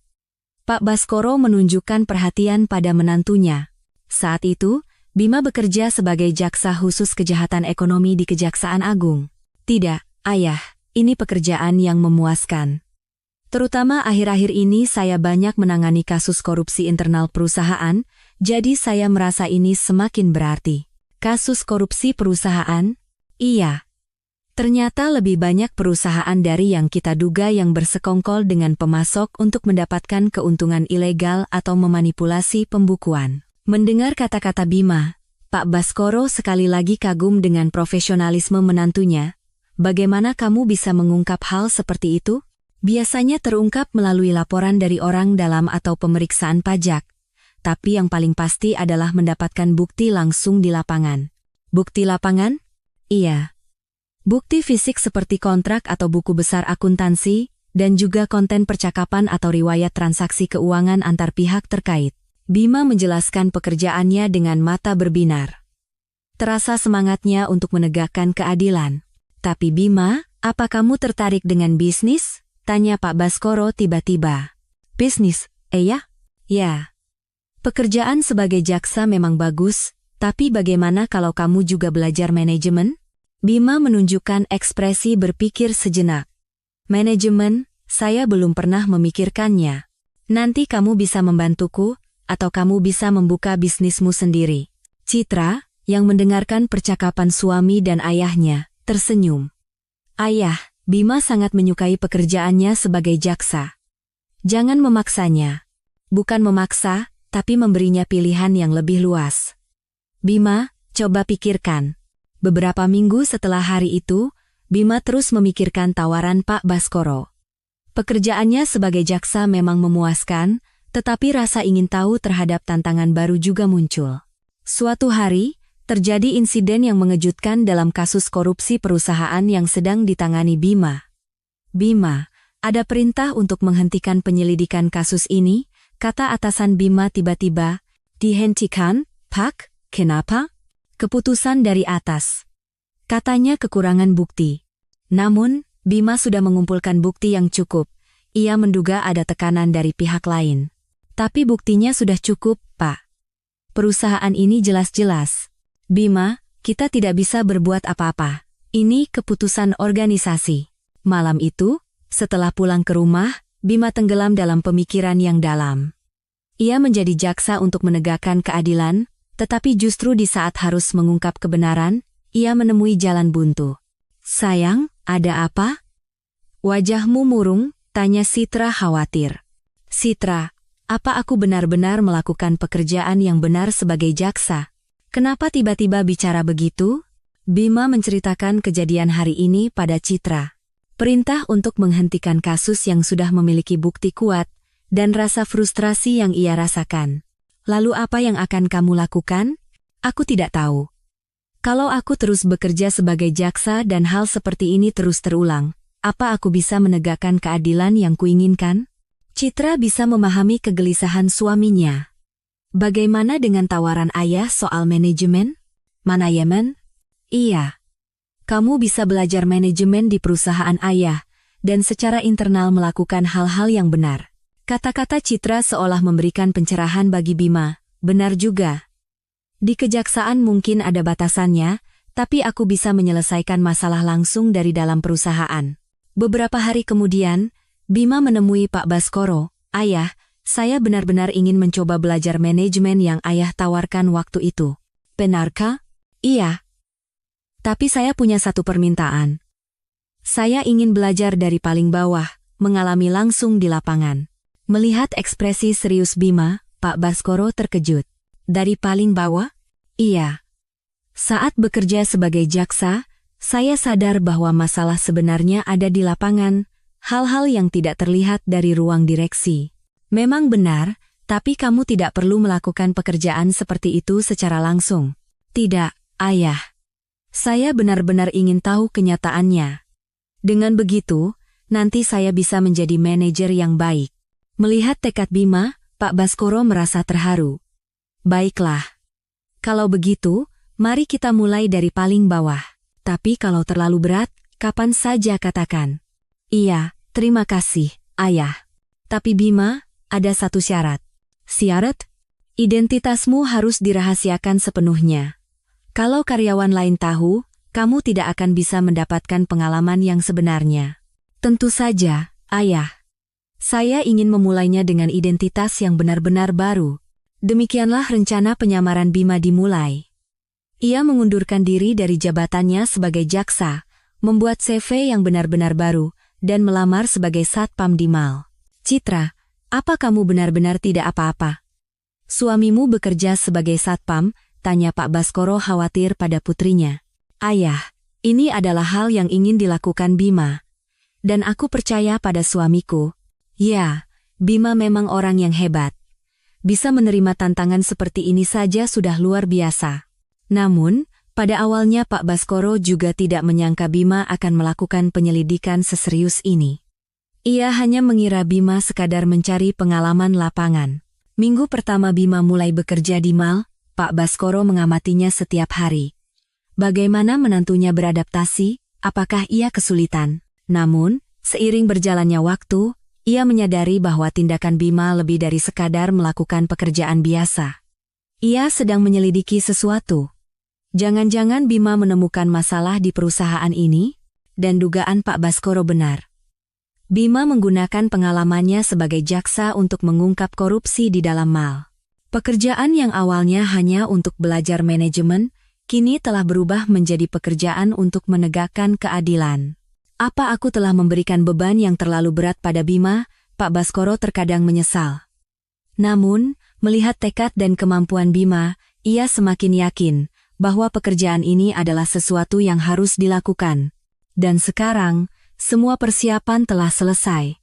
Pak Baskoro menunjukkan perhatian pada menantunya. Saat itu, Bima bekerja sebagai jaksa khusus kejahatan ekonomi di Kejaksaan Agung. Tidak, Ayah, ini pekerjaan yang memuaskan. Terutama akhir-akhir ini saya banyak menangani kasus korupsi internal perusahaan, jadi saya merasa ini semakin berarti. Kasus korupsi perusahaan? Iya. Ternyata lebih banyak perusahaan dari yang kita duga yang bersekongkol dengan pemasok untuk mendapatkan keuntungan ilegal atau memanipulasi pembukuan. Mendengar kata-kata Bima, Pak Baskoro sekali lagi kagum dengan profesionalisme menantunya. Bagaimana kamu bisa mengungkap hal seperti itu? Biasanya terungkap melalui laporan dari orang dalam atau pemeriksaan pajak. Tapi yang paling pasti adalah mendapatkan bukti langsung di lapangan. Bukti lapangan? Iya. Bukti fisik seperti kontrak atau buku besar akuntansi, dan juga konten percakapan atau riwayat transaksi keuangan antar pihak terkait. Bima menjelaskan pekerjaannya dengan mata berbinar. Terasa semangatnya untuk menegakkan keadilan. Tapi Bima, apa kamu tertarik dengan bisnis? Tanya Pak Baskoro tiba-tiba. Bisnis, ya? Ya. Pekerjaan sebagai jaksa memang bagus, tapi bagaimana kalau kamu juga belajar manajemen? Bima menunjukkan ekspresi berpikir sejenak. Manajemen, saya belum pernah memikirkannya. Nanti kamu bisa membantuku, atau kamu bisa membuka bisnismu sendiri. Citra, yang mendengarkan percakapan suami dan ayahnya, tersenyum. Ayah, Bima sangat menyukai pekerjaannya sebagai jaksa. Jangan memaksanya. Bukan memaksa, tapi memberinya pilihan yang lebih luas. Bima, coba pikirkan. Beberapa minggu setelah hari itu, Bima terus memikirkan tawaran Pak Baskoro. Pekerjaannya sebagai jaksa memang memuaskan, tetapi rasa ingin tahu terhadap tantangan baru juga muncul. Suatu hari, terjadi insiden yang mengejutkan dalam kasus korupsi perusahaan yang sedang ditangani Bima. Bima, ada perintah untuk menghentikan penyelidikan kasus ini, kata atasan Bima tiba-tiba. Dihentikan, Pak? Kenapa? Keputusan dari atas. Katanya kekurangan bukti. Namun, Bima sudah mengumpulkan bukti yang cukup. Ia menduga ada tekanan dari pihak lain. Tapi buktinya sudah cukup, Pak. Perusahaan ini jelas-jelas. Bima, kita tidak bisa berbuat apa-apa. Ini keputusan organisasi. Malam itu, setelah pulang ke rumah, Bima tenggelam dalam pemikiran yang dalam. Ia menjadi jaksa untuk menegakkan keadilan, tetapi justru di saat harus mengungkap kebenaran, ia menemui jalan buntu. Sayang, ada apa? Wajahmu murung, tanya Citra khawatir. Citra, apa aku benar-benar melakukan pekerjaan yang benar sebagai jaksa? Kenapa tiba-tiba bicara begitu? Bima menceritakan kejadian hari ini pada Citra. Perintah untuk menghentikan kasus yang sudah memiliki bukti kuat, dan rasa frustrasi yang ia rasakan. Lalu apa yang akan kamu lakukan? Aku tidak tahu. Kalau aku terus bekerja sebagai jaksa dan hal seperti ini terus terulang, apa aku bisa menegakkan keadilan yang kuinginkan? Citra bisa memahami kegelisahan suaminya. Bagaimana dengan tawaran ayah soal manajemen? Manajemen? Iya. Kamu bisa belajar manajemen di perusahaan ayah, dan secara internal melakukan hal-hal yang benar. Kata-kata Citra seolah memberikan pencerahan bagi Bima. Benar juga. Di kejaksaan mungkin ada batasannya, tapi aku bisa menyelesaikan masalah langsung dari dalam perusahaan. Beberapa hari kemudian, Bima menemui Pak Baskoro. Ayah, saya benar-benar ingin mencoba belajar manajemen yang ayah tawarkan waktu itu. Benarkah? Iya. Tapi saya punya satu permintaan. Saya ingin belajar dari paling bawah, mengalami langsung di lapangan. Melihat ekspresi serius Bima, Pak Baskoro terkejut. Dari paling bawah? Iya. Saat bekerja sebagai jaksa, saya sadar bahwa masalah sebenarnya ada di lapangan, hal-hal yang tidak terlihat dari ruang direksi. Memang benar, tapi kamu tidak perlu melakukan pekerjaan seperti itu secara langsung. Tidak, Ayah. Saya benar-benar ingin tahu kenyataannya. Dengan begitu, nanti saya bisa menjadi manajer yang baik. Melihat tekad Bima, Pak Baskoro merasa terharu. Baiklah. Kalau begitu, mari kita mulai dari paling bawah. Tapi kalau terlalu berat, kapan saja katakan. Iya, terima kasih, Ayah. Tapi Bima, ada satu syarat. Syarat? Identitasmu harus dirahasiakan sepenuhnya. Kalau karyawan lain tahu, kamu tidak akan bisa mendapatkan pengalaman yang sebenarnya. Tentu saja, Ayah. Saya ingin memulainya dengan identitas yang benar-benar baru. Demikianlah rencana penyamaran Bima dimulai. Ia mengundurkan diri dari jabatannya sebagai jaksa, membuat CV yang benar-benar baru, dan melamar sebagai satpam di Mal. Citra, apa kamu benar-benar tidak apa-apa? Suamimu bekerja sebagai satpam, tanya Pak Baskoro khawatir pada putrinya. Ayah, ini adalah hal yang ingin dilakukan Bima. Dan aku percaya pada suamiku. Ya, Bima memang orang yang hebat. Bisa menerima tantangan seperti ini saja sudah luar biasa. Namun, pada awalnya Pak Baskoro juga tidak menyangka Bima akan melakukan penyelidikan seserius ini. Ia hanya mengira Bima sekadar mencari pengalaman lapangan. Minggu pertama Bima mulai bekerja di Mal, Pak Baskoro mengamatinya setiap hari. Bagaimana menantunya beradaptasi, apakah ia kesulitan? Namun, seiring berjalannya waktu, ia menyadari bahwa tindakan Bima lebih dari sekadar melakukan pekerjaan biasa. Ia sedang menyelidiki sesuatu. Jangan-jangan Bima menemukan masalah di perusahaan ini, dan dugaan Pak Baskoro benar. Bima menggunakan pengalamannya sebagai jaksa untuk mengungkap korupsi di dalam Mal. Pekerjaan yang awalnya hanya untuk belajar manajemen, kini telah berubah menjadi pekerjaan untuk menegakkan keadilan. Apa aku telah memberikan beban yang terlalu berat pada Bima? Pak Baskoro terkadang menyesal. Namun, melihat tekad dan kemampuan Bima, ia semakin yakin bahwa pekerjaan ini adalah sesuatu yang harus dilakukan. Dan sekarang, semua persiapan telah selesai.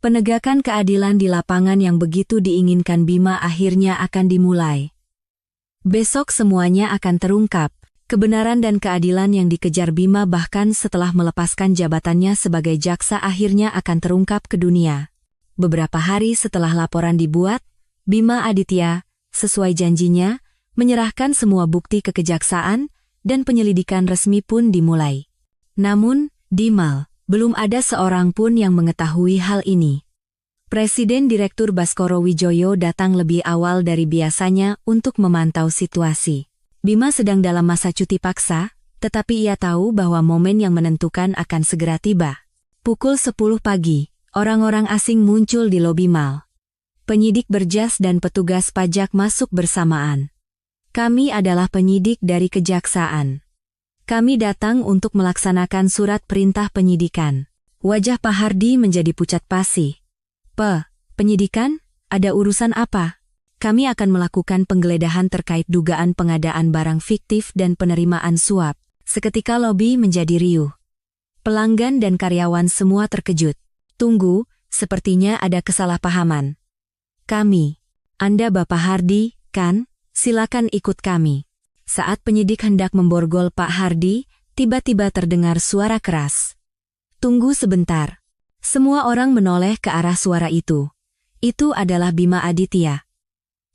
Penegakan keadilan di lapangan yang begitu diinginkan Bima akhirnya akan dimulai. Besok semuanya akan terungkap. Kebenaran dan keadilan yang dikejar Bima bahkan setelah melepaskan jabatannya sebagai jaksa akhirnya akan terungkap ke dunia. Beberapa hari setelah laporan dibuat, Bima Aditya, sesuai janjinya, menyerahkan semua bukti ke kejaksaan, dan penyelidikan resmi pun dimulai. Namun, di Mal, belum ada seorang pun yang mengetahui hal ini. Presiden Direktur Baskoro Wijoyo datang lebih awal dari biasanya untuk memantau situasi. Bima sedang dalam masa cuti paksa, tetapi ia tahu bahwa momen yang menentukan akan segera tiba. Pukul 10 pagi, orang-orang asing muncul di lobi Mal. Penyidik berjas dan petugas pajak masuk bersamaan. Kami adalah penyidik dari kejaksaan. Kami datang untuk melaksanakan surat perintah penyidikan. Wajah Pak Hardi menjadi pucat pasi. Penyidikan? Ada urusan apa? Kami akan melakukan penggeledahan terkait dugaan pengadaan barang fiktif dan penerimaan suap. Seketika lobi menjadi riuh. Pelanggan dan karyawan semua terkejut. Tunggu, sepertinya ada kesalahpahaman. Kami. Anda Bapak Hardi, kan? Silakan ikut kami. Saat penyidik hendak memborgol Pak Hardi, tiba-tiba terdengar suara keras. Tunggu sebentar. Semua orang menoleh ke arah suara itu. Itu adalah Bima Aditya.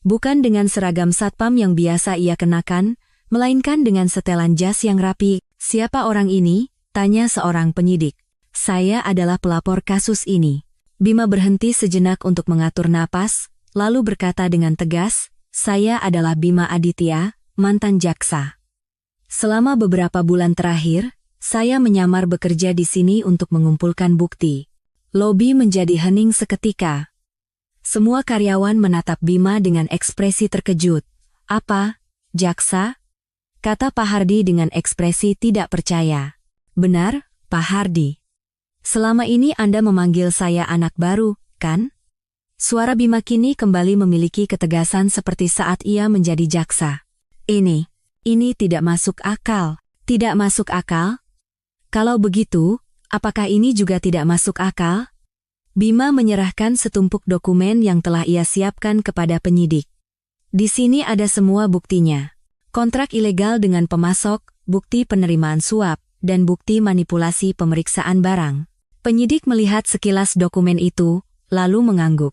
Bukan dengan seragam satpam yang biasa ia kenakan, melainkan dengan setelan jas yang rapi. Siapa orang ini? Tanya seorang penyidik. Saya adalah pelapor kasus ini. Bima berhenti sejenak untuk mengatur napas, lalu berkata dengan tegas, saya adalah Bima Aditya, mantan jaksa. Selama beberapa bulan terakhir, saya menyamar bekerja di sini untuk mengumpulkan bukti. Lobi menjadi hening seketika. Semua karyawan menatap Bima dengan ekspresi terkejut. Apa? Jaksa? Kata Pak Hardi dengan ekspresi tidak percaya. Benar, Pak Hardi. Selama ini Anda memanggil saya anak baru, kan? Suara Bima kini kembali memiliki ketegasan seperti saat ia menjadi jaksa. Ini tidak masuk akal. Tidak masuk akal? Kalau begitu, Apakah ini juga tidak masuk akal? Bima menyerahkan setumpuk dokumen yang telah ia siapkan kepada penyidik. Di sini ada semua buktinya. Kontrak ilegal dengan pemasok, bukti penerimaan suap, dan bukti manipulasi pemeriksaan barang. Penyidik melihat sekilas dokumen itu, lalu mengangguk.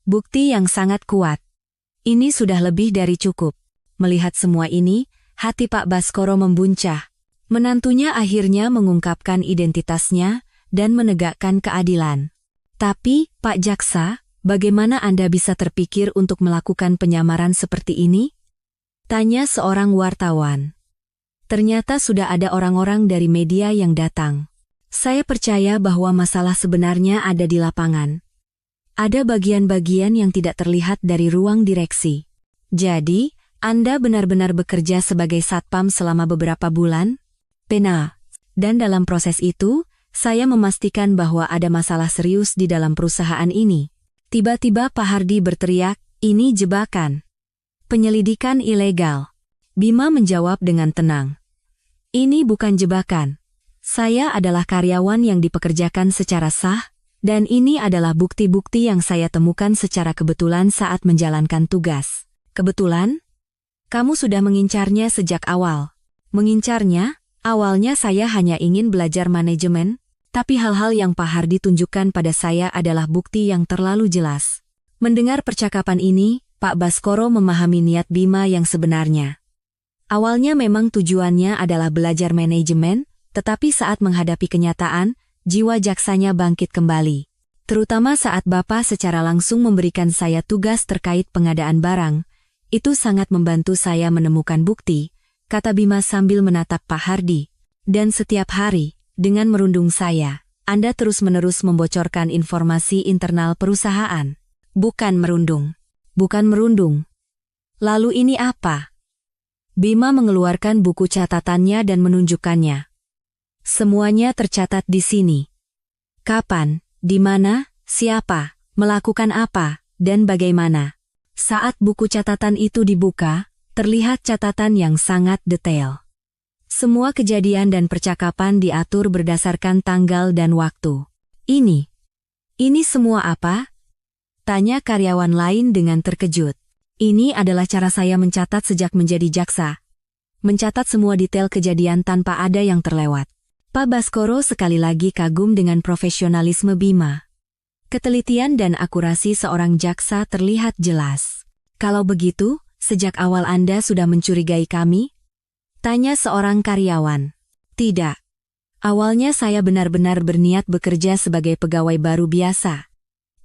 Bukti yang sangat kuat. Ini sudah lebih dari cukup. Melihat semua ini, hati Pak Baskoro membuncah. Menantunya akhirnya mengungkapkan identitasnya dan menegakkan keadilan. Tapi, Pak Jaksa, bagaimana Anda bisa terpikir untuk melakukan penyamaran seperti ini? Tanya seorang wartawan. Ternyata sudah ada orang-orang dari media yang datang. Saya percaya bahwa masalah sebenarnya ada di lapangan. Ada bagian-bagian yang tidak terlihat dari ruang direksi. Jadi, Anda benar-benar bekerja sebagai satpam selama beberapa bulan? Benar. Dan dalam proses itu, saya memastikan bahwa ada masalah serius di dalam perusahaan ini. Tiba-tiba Pak Hardi berteriak, ini jebakan. Penyelidikan ilegal. Bima menjawab dengan tenang. Ini bukan jebakan. Saya adalah karyawan yang dipekerjakan secara sah, dan ini adalah bukti-bukti yang saya temukan secara kebetulan saat menjalankan tugas. Kebetulan? Kamu sudah mengincarnya sejak awal. Mengincarnya? Awalnya saya hanya ingin belajar manajemen, tapi hal-hal yang Pak Hardi tunjukkan pada saya adalah bukti yang terlalu jelas. Mendengar percakapan ini, Pak Baskoro memahami niat Bima yang sebenarnya. Awalnya memang tujuannya adalah belajar manajemen, tetapi saat menghadapi kenyataan, jiwa jaksanya bangkit kembali. Terutama saat Bapak secara langsung memberikan saya tugas terkait pengadaan barang, itu sangat membantu saya menemukan bukti, kata Bima sambil menatap Pak Hardi. Dan setiap hari, dengan merundung saya, Anda terus-menerus membocorkan informasi internal perusahaan. Bukan merundung. Bukan merundung. Lalu ini apa? Bima mengeluarkan buku catatannya dan menunjukkannya. Semuanya tercatat di sini. Kapan, di mana, siapa, melakukan apa, dan bagaimana. Saat buku catatan itu dibuka, terlihat catatan yang sangat detail. Semua kejadian dan percakapan diatur berdasarkan tanggal dan waktu. Ini semua apa? Tanya karyawan lain dengan terkejut. Ini adalah cara saya mencatat sejak menjadi jaksa. Mencatat semua detail kejadian tanpa ada yang terlewat. Pak Baskoro sekali lagi kagum dengan profesionalisme Bima. Ketelitian dan akurasi seorang jaksa terlihat jelas. Kalau begitu, sejak awal Anda sudah mencurigai kami? Tanya seorang karyawan. Tidak. Awalnya saya benar-benar berniat bekerja sebagai pegawai baru biasa.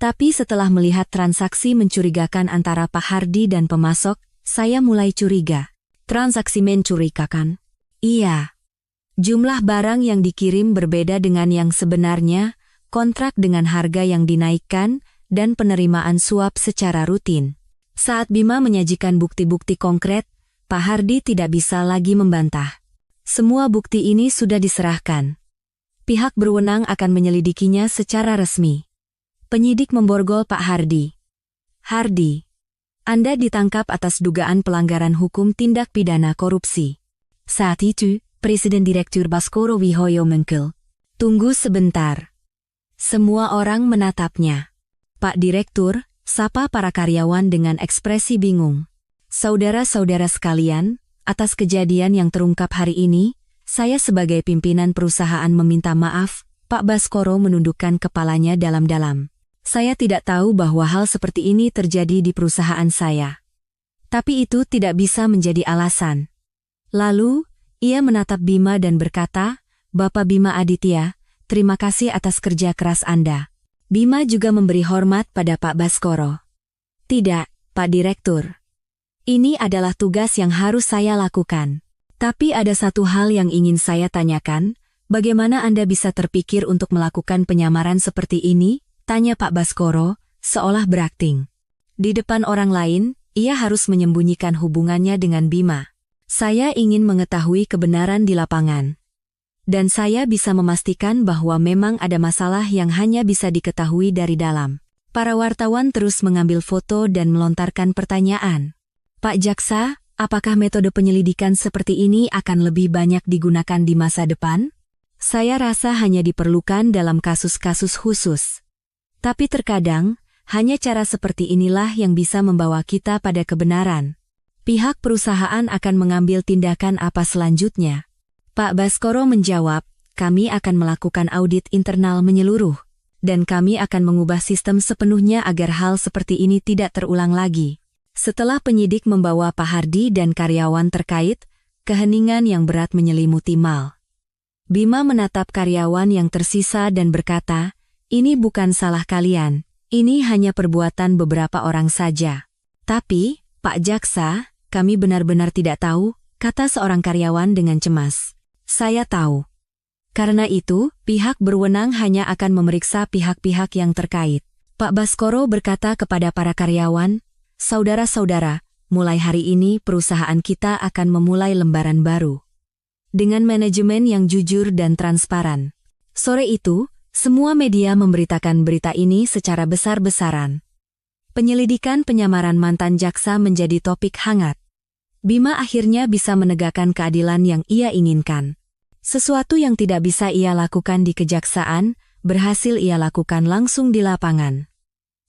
Tapi setelah melihat transaksi mencurigakan antara Pak Hardi dan pemasok, saya mulai curiga. Transaksi mencurigakan? Iya. Jumlah barang yang dikirim berbeda dengan yang sebenarnya, kontrak dengan harga yang dinaikkan, dan penerimaan suap secara rutin. Saat Bima menyajikan bukti-bukti konkret, Pak Hardi tidak bisa lagi membantah. Semua bukti ini sudah diserahkan. Pihak berwenang akan menyelidikinya secara resmi. Penyidik memborgol Pak Hardi. Hardi, Anda ditangkap atas dugaan pelanggaran hukum tindak pidana korupsi. Saat itu, Presiden Direktur Baskoro Wihoyo mengkel. Tunggu sebentar. Semua orang menatapnya. Pak Direktur, sapa para karyawan dengan ekspresi bingung. Saudara-saudara sekalian, atas kejadian yang terungkap hari ini, saya sebagai pimpinan perusahaan meminta maaf. Pak Baskoro menundukkan kepalanya dalam-dalam. Saya tidak tahu bahwa hal seperti ini terjadi di perusahaan saya. Tapi itu tidak bisa menjadi alasan. Lalu, ia menatap Bima dan berkata, Bapak Bima Aditya, terima kasih atas kerja keras Anda. Bima juga memberi hormat pada Pak Baskoro. Tidak, Pak Direktur. Ini adalah tugas yang harus saya lakukan. Tapi ada satu hal yang ingin saya tanyakan, bagaimana Anda bisa terpikir untuk melakukan penyamaran seperti ini? Tanya Pak Baskoro, seolah berakting. Di depan orang lain, ia harus menyembunyikan hubungannya dengan Bima. Saya ingin mengetahui kebenaran di lapangan. Dan saya bisa memastikan bahwa memang ada masalah yang hanya bisa diketahui dari dalam. Para wartawan terus mengambil foto dan melontarkan pertanyaan. Pak Jaksa, apakah metode penyelidikan seperti ini akan lebih banyak digunakan di masa depan? Saya rasa hanya diperlukan dalam kasus-kasus khusus. Tapi terkadang, hanya cara seperti inilah yang bisa membawa kita pada kebenaran. Pihak perusahaan akan mengambil tindakan apa selanjutnya? Pak Baskoro menjawab, kami akan melakukan audit internal menyeluruh. Dan kami akan mengubah sistem sepenuhnya agar hal seperti ini tidak terulang lagi. Setelah penyidik membawa Pak Hardi dan karyawan terkait, keheningan yang berat menyelimuti Mal. Bima menatap karyawan yang tersisa dan berkata, ini bukan salah kalian, ini hanya perbuatan beberapa orang saja. Tapi, Pak Jaksa, kami benar-benar tidak tahu, kata seorang karyawan dengan cemas. Saya tahu. Karena itu, pihak berwenang hanya akan memeriksa pihak-pihak yang terkait. Pak Baskoro berkata kepada para karyawan, saudara-saudara, mulai hari ini perusahaan kita akan memulai lembaran baru. Dengan manajemen yang jujur dan transparan. Sore itu, semua media memberitakan berita ini secara besar-besaran. Penyelidikan penyamaran mantan jaksa menjadi topik hangat. Bima akhirnya bisa menegakkan keadilan yang ia inginkan. Sesuatu yang tidak bisa ia lakukan di kejaksaan, berhasil ia lakukan langsung di lapangan.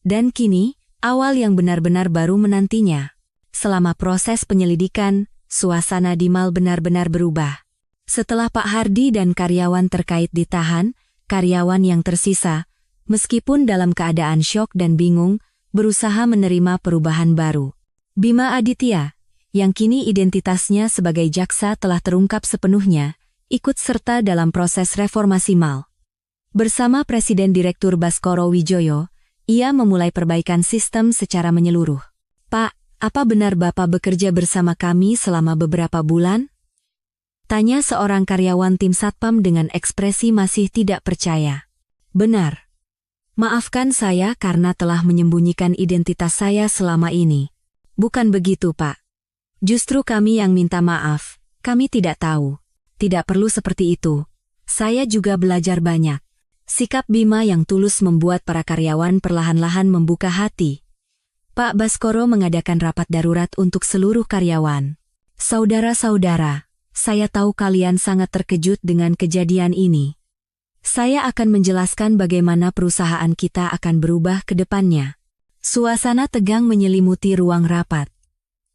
Dan kini, awal yang benar-benar baru menantinya. Selama proses penyelidikan, suasana di Mal benar-benar berubah. Setelah Pak Hardi dan karyawan terkait ditahan, karyawan yang tersisa, meskipun dalam keadaan syok dan bingung, berusaha menerima perubahan baru. Bima Aditya, yang kini identitasnya sebagai jaksa telah terungkap sepenuhnya, ikut serta dalam proses reformasi Mal. Bersama Presiden Direktur Baskoro Wijoyo, ia memulai perbaikan sistem secara menyeluruh. Pak, apa benar Bapak bekerja bersama kami selama beberapa bulan? Tanya seorang karyawan tim Satpam dengan ekspresi masih tidak percaya. Benar. Maafkan saya karena telah menyembunyikan identitas saya selama ini. Bukan begitu, Pak. Justru kami yang minta maaf, kami tidak tahu. Tidak perlu seperti itu. Saya juga belajar banyak. Sikap Bima yang tulus membuat para karyawan perlahan-lahan membuka hati. Pak Baskoro mengadakan rapat darurat untuk seluruh karyawan. Saudara-saudara, saya tahu kalian sangat terkejut dengan kejadian ini. Saya akan menjelaskan bagaimana perusahaan kita akan berubah ke depannya. Suasana tegang menyelimuti ruang rapat.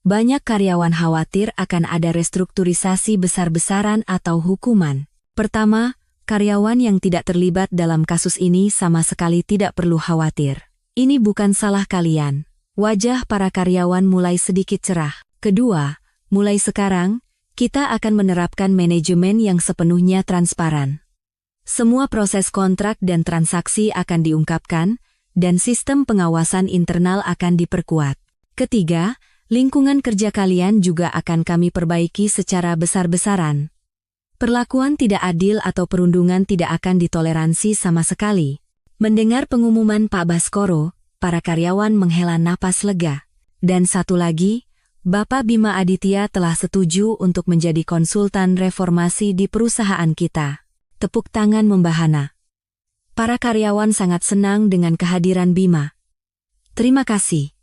Banyak karyawan khawatir akan ada restrukturisasi besar-besaran atau hukuman. Pertama, karyawan yang tidak terlibat dalam kasus ini sama sekali tidak perlu khawatir. Ini bukan salah kalian. Wajah para karyawan mulai sedikit cerah. Kedua, mulai sekarang, kita akan menerapkan manajemen yang sepenuhnya transparan. Semua proses kontrak dan transaksi akan diungkapkan, dan sistem pengawasan internal akan diperkuat. Ketiga, lingkungan kerja kalian juga akan kami perbaiki secara besar-besaran. Perlakuan tidak adil atau perundungan tidak akan ditoleransi sama sekali. Mendengar pengumuman Pak Baskoro, para karyawan menghela napas lega. Dan satu lagi, Bapak Bima Aditya telah setuju untuk menjadi konsultan reformasi di perusahaan kita. Tepuk tangan membahana. Para karyawan sangat senang dengan kehadiran Bima. Terima kasih.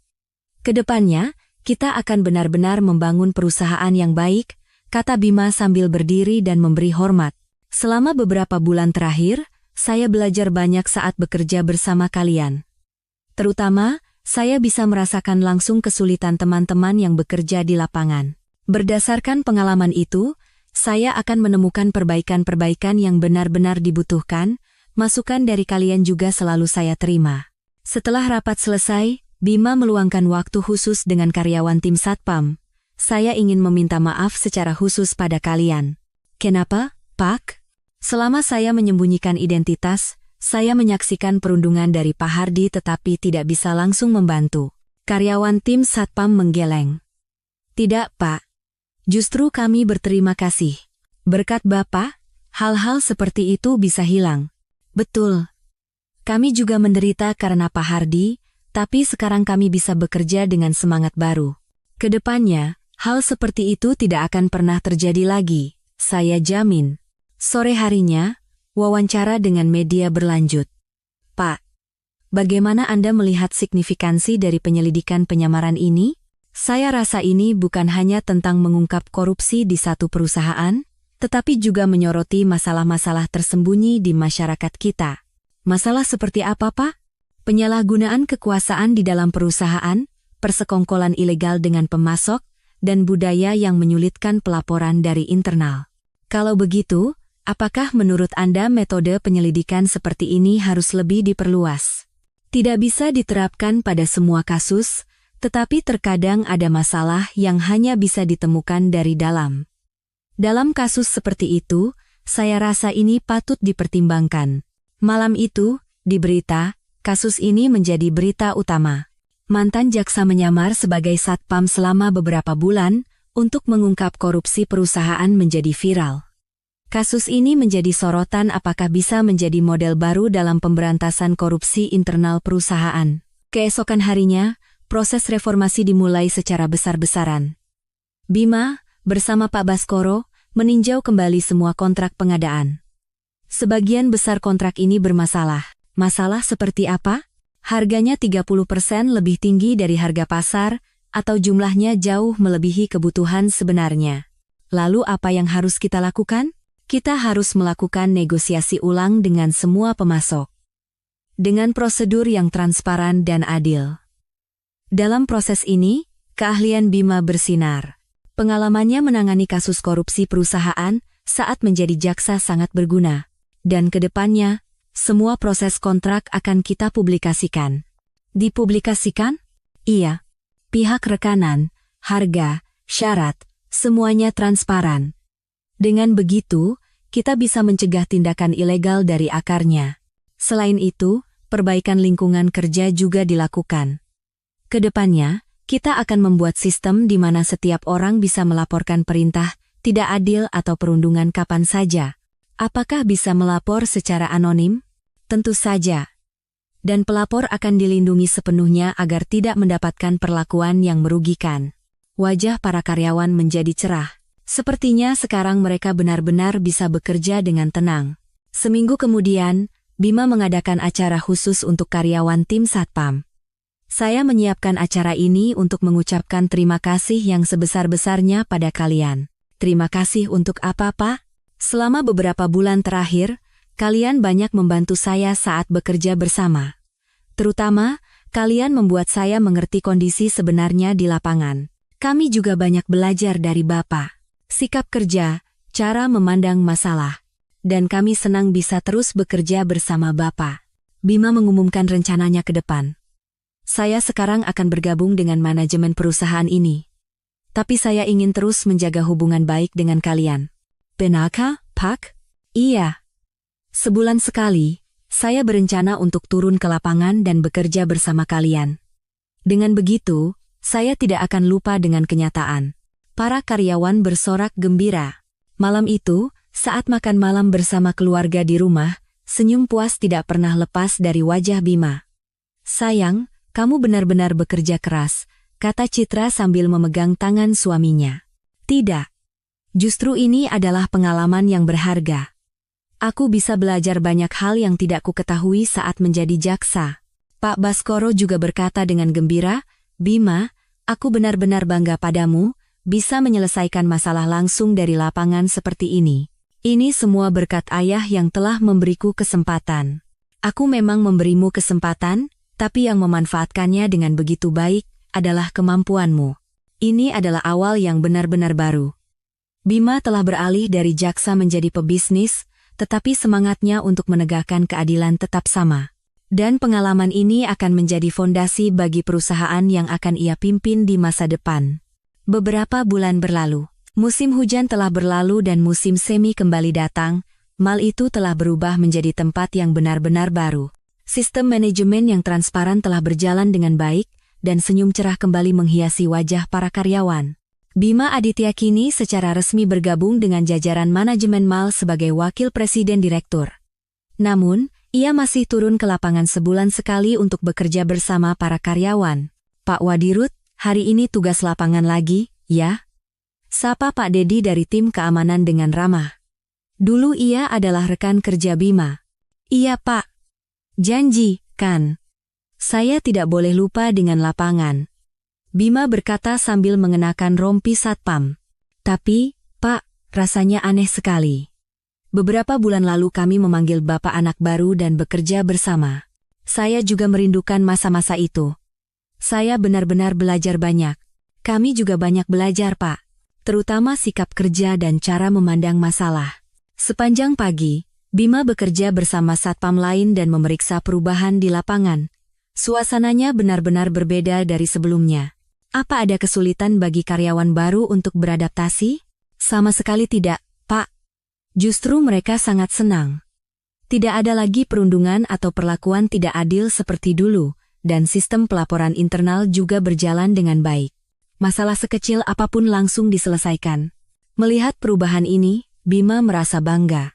Kedepannya, kita akan benar-benar membangun perusahaan yang baik, kata Bima sambil berdiri dan memberi hormat. Selama beberapa bulan terakhir, saya belajar banyak saat bekerja bersama kalian. Terutama, saya bisa merasakan langsung kesulitan teman-teman yang bekerja di lapangan. Berdasarkan pengalaman itu, saya akan menemukan perbaikan-perbaikan yang benar-benar dibutuhkan, masukan dari kalian juga selalu saya terima. Setelah rapat selesai, Bima meluangkan waktu khusus dengan karyawan tim Satpam. Saya ingin meminta maaf secara khusus pada kalian. Kenapa, Pak? Selama saya menyembunyikan identitas, saya menyaksikan perundungan dari Pak Hardi tetapi tidak bisa langsung membantu. Karyawan tim Satpam menggeleng. Tidak, Pak. Justru kami berterima kasih. Berkat Bapak, hal-hal seperti itu bisa hilang. Betul. Kami juga menderita karena Pak Hardi, tapi sekarang kami bisa bekerja dengan semangat baru. Kedepannya, hal seperti itu tidak akan pernah terjadi lagi, saya jamin. Sore harinya, wawancara dengan media berlanjut. Pak, bagaimana Anda melihat signifikansi dari penyelidikan penyamaran ini? Saya rasa ini bukan hanya tentang mengungkap korupsi di satu perusahaan, tetapi juga menyoroti masalah-masalah tersembunyi di masyarakat kita. Masalah seperti apa, Pak? Penyalahgunaan kekuasaan di dalam perusahaan, persekongkolan ilegal dengan pemasok, dan budaya yang menyulitkan pelaporan dari internal. Kalau begitu, apakah menurut Anda metode penyelidikan seperti ini harus lebih diperluas? Tidak bisa diterapkan pada semua kasus, tetapi terkadang ada masalah yang hanya bisa ditemukan dari dalam. Dalam kasus seperti itu, saya rasa ini patut dipertimbangkan. Malam itu, di berita, kasus ini menjadi berita utama. Mantan jaksa menyamar sebagai satpam selama beberapa bulan untuk mengungkap korupsi perusahaan menjadi viral. Kasus ini menjadi sorotan apakah bisa menjadi model baru dalam pemberantasan korupsi internal perusahaan. Keesokan harinya, proses reformasi dimulai secara besar-besaran. Bima, bersama Pak Baskoro, meninjau kembali semua kontrak pengadaan. Sebagian besar kontrak ini bermasalah. Masalah seperti apa? Harganya 30% lebih tinggi dari harga pasar, atau jumlahnya jauh melebihi kebutuhan sebenarnya. Lalu apa yang harus kita lakukan? Kita harus melakukan negosiasi ulang dengan semua pemasok. Dengan prosedur yang transparan dan adil. Dalam proses ini, keahlian Bima bersinar. Pengalamannya menangani kasus korupsi perusahaan saat menjadi jaksa sangat berguna. Dan ke depannya, semua proses kontrak akan kita publikasikan. Dipublikasikan? Iya. Pihak rekanan, harga, syarat, semuanya transparan. Dengan begitu, kita bisa mencegah tindakan ilegal dari akarnya. Selain itu, perbaikan lingkungan kerja juga dilakukan. Kedepannya, kita akan membuat sistem di mana setiap orang bisa melaporkan perintah tidak adil atau perundungan kapan saja. Apakah bisa melapor secara anonim? Tentu saja. Dan pelapor akan dilindungi sepenuhnya agar tidak mendapatkan perlakuan yang merugikan. Wajah para karyawan menjadi cerah. Sepertinya sekarang mereka benar-benar bisa bekerja dengan tenang. Seminggu kemudian, Bima mengadakan acara khusus untuk karyawan tim Satpam. Saya menyiapkan acara ini untuk mengucapkan terima kasih yang sebesar-besarnya pada kalian. Terima kasih untuk apa, Pak? Selama beberapa bulan terakhir, kalian banyak membantu saya saat bekerja bersama. Terutama, kalian membuat saya mengerti kondisi sebenarnya di lapangan. Kami juga banyak belajar dari Bapak. Sikap kerja, cara memandang masalah. Dan kami senang bisa terus bekerja bersama Bapak. Bima mengumumkan rencananya ke depan. Saya sekarang akan bergabung dengan manajemen perusahaan ini. Tapi saya ingin terus menjaga hubungan baik dengan kalian. Benarkah, Pak? Iya. Sebulan sekali, saya berencana untuk turun ke lapangan dan bekerja bersama kalian. Dengan begitu, saya tidak akan lupa dengan kenyataan. Para karyawan bersorak gembira. Malam itu, saat makan malam bersama keluarga di rumah, senyum puas tidak pernah lepas dari wajah Bima. Sayang, kamu benar-benar bekerja keras, kata Citra sambil memegang tangan suaminya. Tidak. Justru ini adalah pengalaman yang berharga. Aku bisa belajar banyak hal yang tidak ku ketahui saat menjadi jaksa. Pak Baskoro juga berkata dengan gembira, Bima, aku benar-benar bangga padamu, bisa menyelesaikan masalah langsung dari lapangan seperti ini. Ini semua berkat ayah yang telah memberiku kesempatan. Aku memang memberimu kesempatan, tapi yang memanfaatkannya dengan begitu baik adalah kemampuanmu. Ini adalah awal yang benar-benar baru. Bima telah beralih dari jaksa menjadi pebisnis, tetapi semangatnya untuk menegakkan keadilan tetap sama. Dan pengalaman ini akan menjadi fondasi bagi perusahaan yang akan ia pimpin di masa depan. Beberapa bulan berlalu, musim hujan telah berlalu dan musim semi kembali datang, mal itu telah berubah menjadi tempat yang benar-benar baru. Sistem manajemen yang transparan telah berjalan dengan baik, dan senyum cerah kembali menghiasi wajah para karyawan. Bima Aditya kini secara resmi bergabung dengan jajaran manajemen mal sebagai wakil presiden direktur. Namun, ia masih turun ke lapangan sebulan sekali untuk bekerja bersama para karyawan. Pak Wadirut, hari ini tugas lapangan lagi, ya? Sapa Pak Dedi dari tim keamanan dengan ramah. Dulu ia adalah rekan kerja Bima. Iya Pak. Janji, kan? Saya tidak boleh lupa dengan lapangan. Bima berkata sambil mengenakan rompi satpam. Tapi, Pak, Rasanya aneh sekali. Beberapa bulan lalu kami memanggil bapak anak baru dan bekerja bersama. Saya juga merindukan masa-masa itu. Saya benar-benar belajar banyak. Kami juga banyak belajar, Pak. Terutama sikap kerja dan cara memandang masalah. Sepanjang pagi, Bima bekerja bersama satpam lain dan memeriksa perubahan di lapangan. Suasananya benar-benar berbeda dari sebelumnya. Apa ada kesulitan bagi karyawan baru untuk beradaptasi? Sama sekali tidak, Pak. Justru mereka sangat senang. Tidak ada lagi perundungan atau perlakuan tidak adil seperti dulu, dan sistem pelaporan internal juga berjalan dengan baik. Masalah sekecil apapun langsung diselesaikan. Melihat perubahan ini, Bima merasa bangga.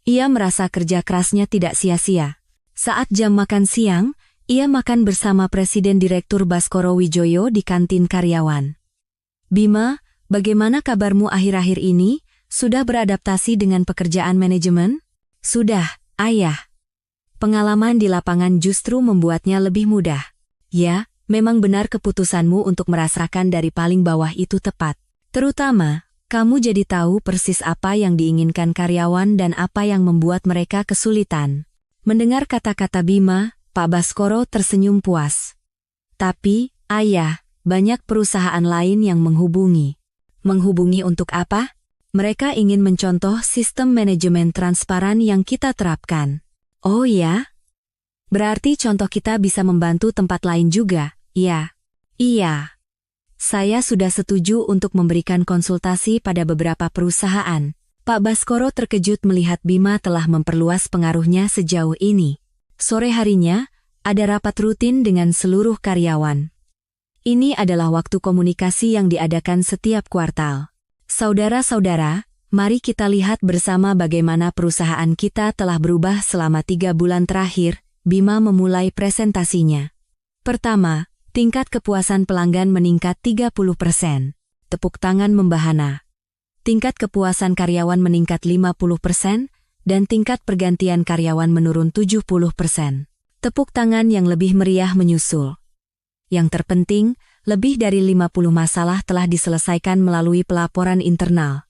Ia merasa kerja kerasnya tidak sia-sia. Saat jam makan siang, ia makan bersama Presiden Direktur Baskoro Wijoyo di kantin karyawan. Bima, bagaimana kabarmu akhir-akhir ini? Sudah beradaptasi dengan pekerjaan manajemen? Sudah, Ayah. Pengalaman di lapangan justru membuatnya lebih mudah. Ya, memang benar keputusanmu untuk merasakan dari paling bawah itu tepat. Terutama, kamu jadi tahu persis apa yang diinginkan karyawan dan apa yang membuat mereka kesulitan. Mendengar kata-kata Bima, Pak Baskoro tersenyum puas. Tapi, Ayah, banyak perusahaan lain yang menghubungi. Menghubungi untuk apa? Mereka ingin mencontoh sistem manajemen transparan yang kita terapkan. Oh ya? Berarti contoh kita bisa membantu tempat lain juga, ya? Iya. Saya sudah setuju untuk memberikan konsultasi pada beberapa perusahaan. Pak Baskoro terkejut melihat Bima telah memperluas pengaruhnya sejauh ini. Sore harinya, ada rapat rutin dengan seluruh karyawan. Ini adalah waktu komunikasi yang diadakan setiap kuartal. Saudara-saudara, mari kita lihat bersama bagaimana perusahaan kita telah berubah selama 3 bulan terakhir. Bima memulai presentasinya. Pertama, tingkat kepuasan pelanggan meningkat 30%. Tepuk tangan membahana. Tingkat kepuasan karyawan meningkat 50%, dan tingkat pergantian karyawan menurun 70%. Tepuk tangan yang lebih meriah menyusul. Yang terpenting, lebih dari 50 masalah telah diselesaikan melalui pelaporan internal.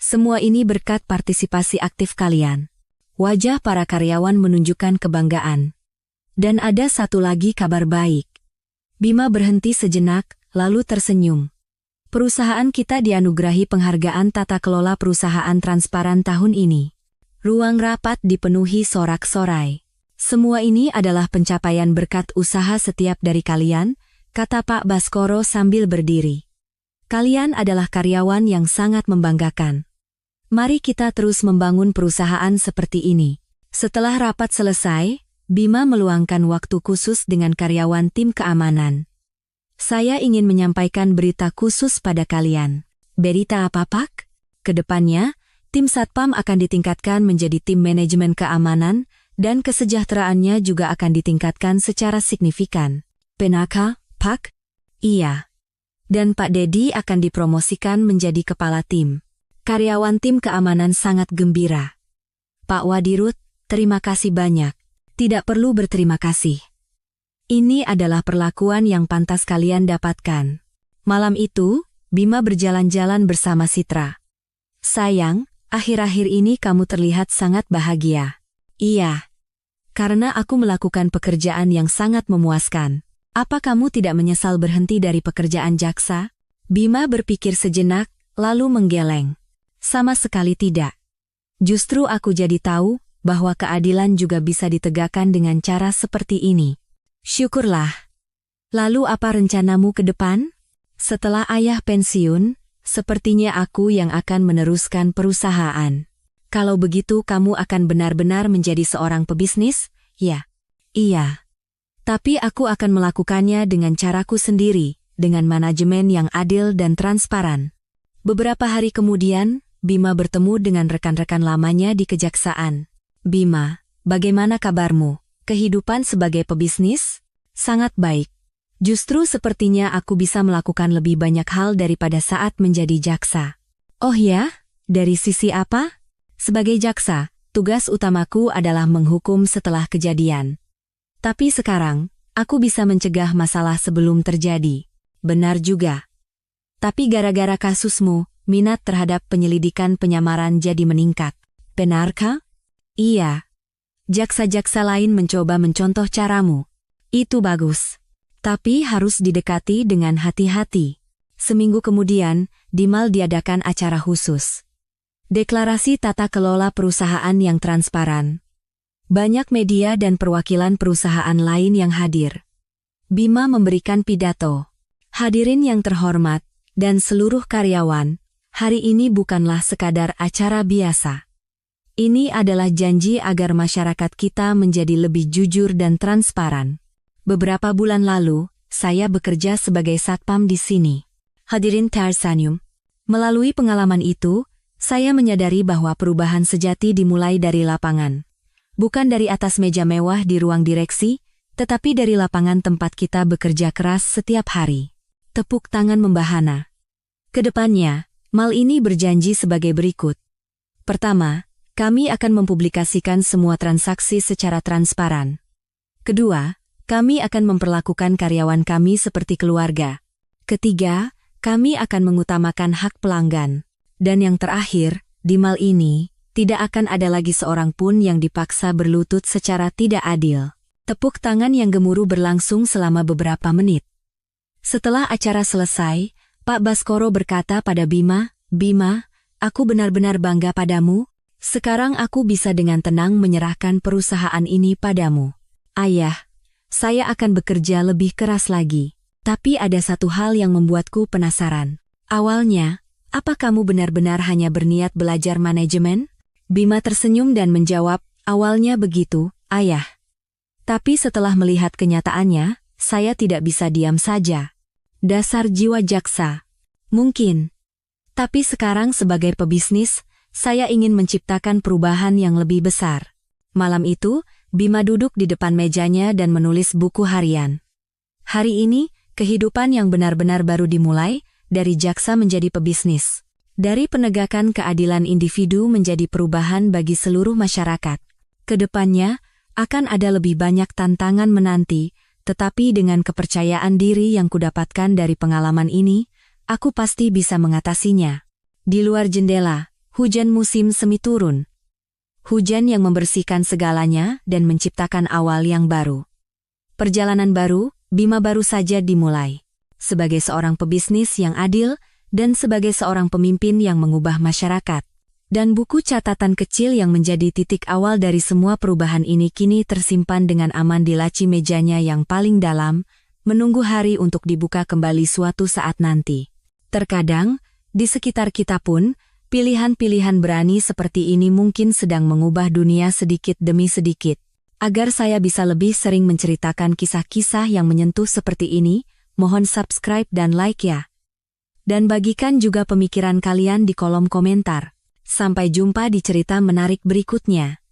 Semua ini berkat partisipasi aktif kalian. Wajah para karyawan menunjukkan kebanggaan. Dan ada satu lagi kabar baik. Bima berhenti sejenak, lalu tersenyum. Perusahaan kita dianugerahi penghargaan tata kelola perusahaan transparan tahun ini. Ruang rapat dipenuhi sorak-sorai. Semua ini adalah pencapaian berkat usaha setiap dari kalian, kata Pak Baskoro sambil berdiri. Kalian adalah karyawan yang sangat membanggakan. Mari kita terus membangun perusahaan seperti ini. Setelah rapat selesai, Bima meluangkan waktu khusus dengan karyawan tim keamanan. Saya ingin menyampaikan berita khusus pada kalian. Berita apa, Pak? Kedepannya, tim Satpam akan ditingkatkan menjadi tim manajemen keamanan, dan kesejahteraannya juga akan ditingkatkan secara signifikan. Penaka, Pak? Iya. Dan Pak Dedi akan dipromosikan menjadi kepala tim. Karyawan tim keamanan sangat gembira. Pak Wadirut, terima kasih banyak. Tidak perlu berterima kasih. Ini adalah perlakuan yang pantas kalian dapatkan. Malam itu, Bima berjalan-jalan bersama Citra. Sayang, akhir-akhir ini kamu terlihat sangat bahagia. Iya. Karena aku melakukan pekerjaan yang sangat memuaskan. Apa kamu tidak menyesal berhenti dari pekerjaan jaksa? Bima berpikir sejenak, lalu menggeleng. Sama sekali tidak. Justru aku jadi tahu bahwa keadilan juga bisa ditegakkan dengan cara seperti ini. Syukurlah. Lalu apa rencanamu ke depan? Setelah ayah pensiun, sepertinya aku yang akan meneruskan perusahaan. Kalau begitu kamu akan benar-benar menjadi seorang pebisnis? Ya. Iya. Tapi aku akan melakukannya dengan caraku sendiri, dengan manajemen yang adil dan transparan. Beberapa hari kemudian, Bima bertemu dengan rekan-rekan lamanya di kejaksaan. Bima, bagaimana kabarmu? Kehidupan sebagai pebisnis? Sangat baik. Justru sepertinya aku bisa melakukan lebih banyak hal daripada saat menjadi jaksa. Oh ya? Dari sisi apa? Sebagai jaksa, tugas utamaku adalah menghukum setelah kejadian. Tapi sekarang, aku bisa mencegah masalah sebelum terjadi. Benar juga. Tapi gara-gara kasusmu, minat terhadap penyelidikan penyamaran jadi meningkat. Benarkah? Iya. Jaksa-jaksa lain mencoba mencontoh caramu. Itu bagus. Tapi harus didekati dengan hati-hati. Seminggu kemudian, di Mal diadakan acara khusus. Deklarasi tata kelola perusahaan yang transparan. Banyak media dan perwakilan perusahaan lain yang hadir. Bima memberikan pidato. Hadirin yang terhormat, dan seluruh karyawan, hari ini bukanlah sekadar acara biasa. Ini adalah janji agar masyarakat kita menjadi lebih jujur dan transparan. Beberapa bulan lalu, saya bekerja sebagai satpam di sini. Hadirin tersenyum. Melalui pengalaman itu, saya menyadari bahwa perubahan sejati dimulai dari lapangan. Bukan dari atas meja mewah di ruang direksi, tetapi dari lapangan tempat kita bekerja keras setiap hari. Tepuk tangan membahana. Kedepannya, Mal ini berjanji sebagai berikut. Pertama, kami akan mempublikasikan semua transaksi secara transparan. Kedua, kami akan memperlakukan karyawan kami seperti keluarga. Ketiga, kami akan mengutamakan hak pelanggan. Dan yang terakhir, di Mal ini, tidak akan ada lagi seorang pun yang dipaksa berlutut secara tidak adil. Tepuk tangan yang gemuruh berlangsung selama beberapa menit. Setelah acara selesai, Pak Baskoro berkata pada Bima, "Bima, aku benar-benar bangga padamu. Sekarang aku bisa dengan tenang menyerahkan perusahaan ini padamu. Ayah, saya akan bekerja lebih keras lagi. Tapi ada satu hal yang membuatku penasaran. Awalnya, apa kamu benar-benar hanya berniat belajar manajemen?" Bima tersenyum dan menjawab, "Awalnya begitu, Ayah. Tapi setelah melihat kenyataannya, saya tidak bisa diam saja. Dasar jiwa jaksa. Mungkin. Tapi sekarang sebagai pebisnis, saya ingin menciptakan perubahan yang lebih besar." Malam itu, Bima duduk di depan mejanya dan menulis buku harian. Hari ini, kehidupan yang benar-benar baru dimulai, dari jaksa menjadi pebisnis. Dari penegakan keadilan individu menjadi perubahan bagi seluruh masyarakat. Kedepannya, akan ada lebih banyak tantangan menanti, tetapi dengan kepercayaan diri yang kudapatkan dari pengalaman ini, aku pasti bisa mengatasinya. Di luar jendela, hujan musim semi turun. Hujan yang membersihkan segalanya dan menciptakan awal yang baru. Perjalanan baru, Bima baru saja dimulai. Sebagai seorang pebisnis yang adil, dan sebagai seorang pemimpin yang mengubah masyarakat. Dan buku catatan kecil yang menjadi titik awal dari semua perubahan ini kini tersimpan dengan aman di laci mejanya yang paling dalam, menunggu hari untuk dibuka kembali suatu saat nanti. Terkadang, di sekitar kita pun, pilihan-pilihan berani seperti ini mungkin sedang mengubah dunia sedikit demi sedikit. Agar saya bisa lebih sering menceritakan kisah-kisah yang menyentuh seperti ini, mohon subscribe dan like ya. Dan bagikan juga pemikiran kalian di kolom komentar. Sampai jumpa di cerita menarik berikutnya.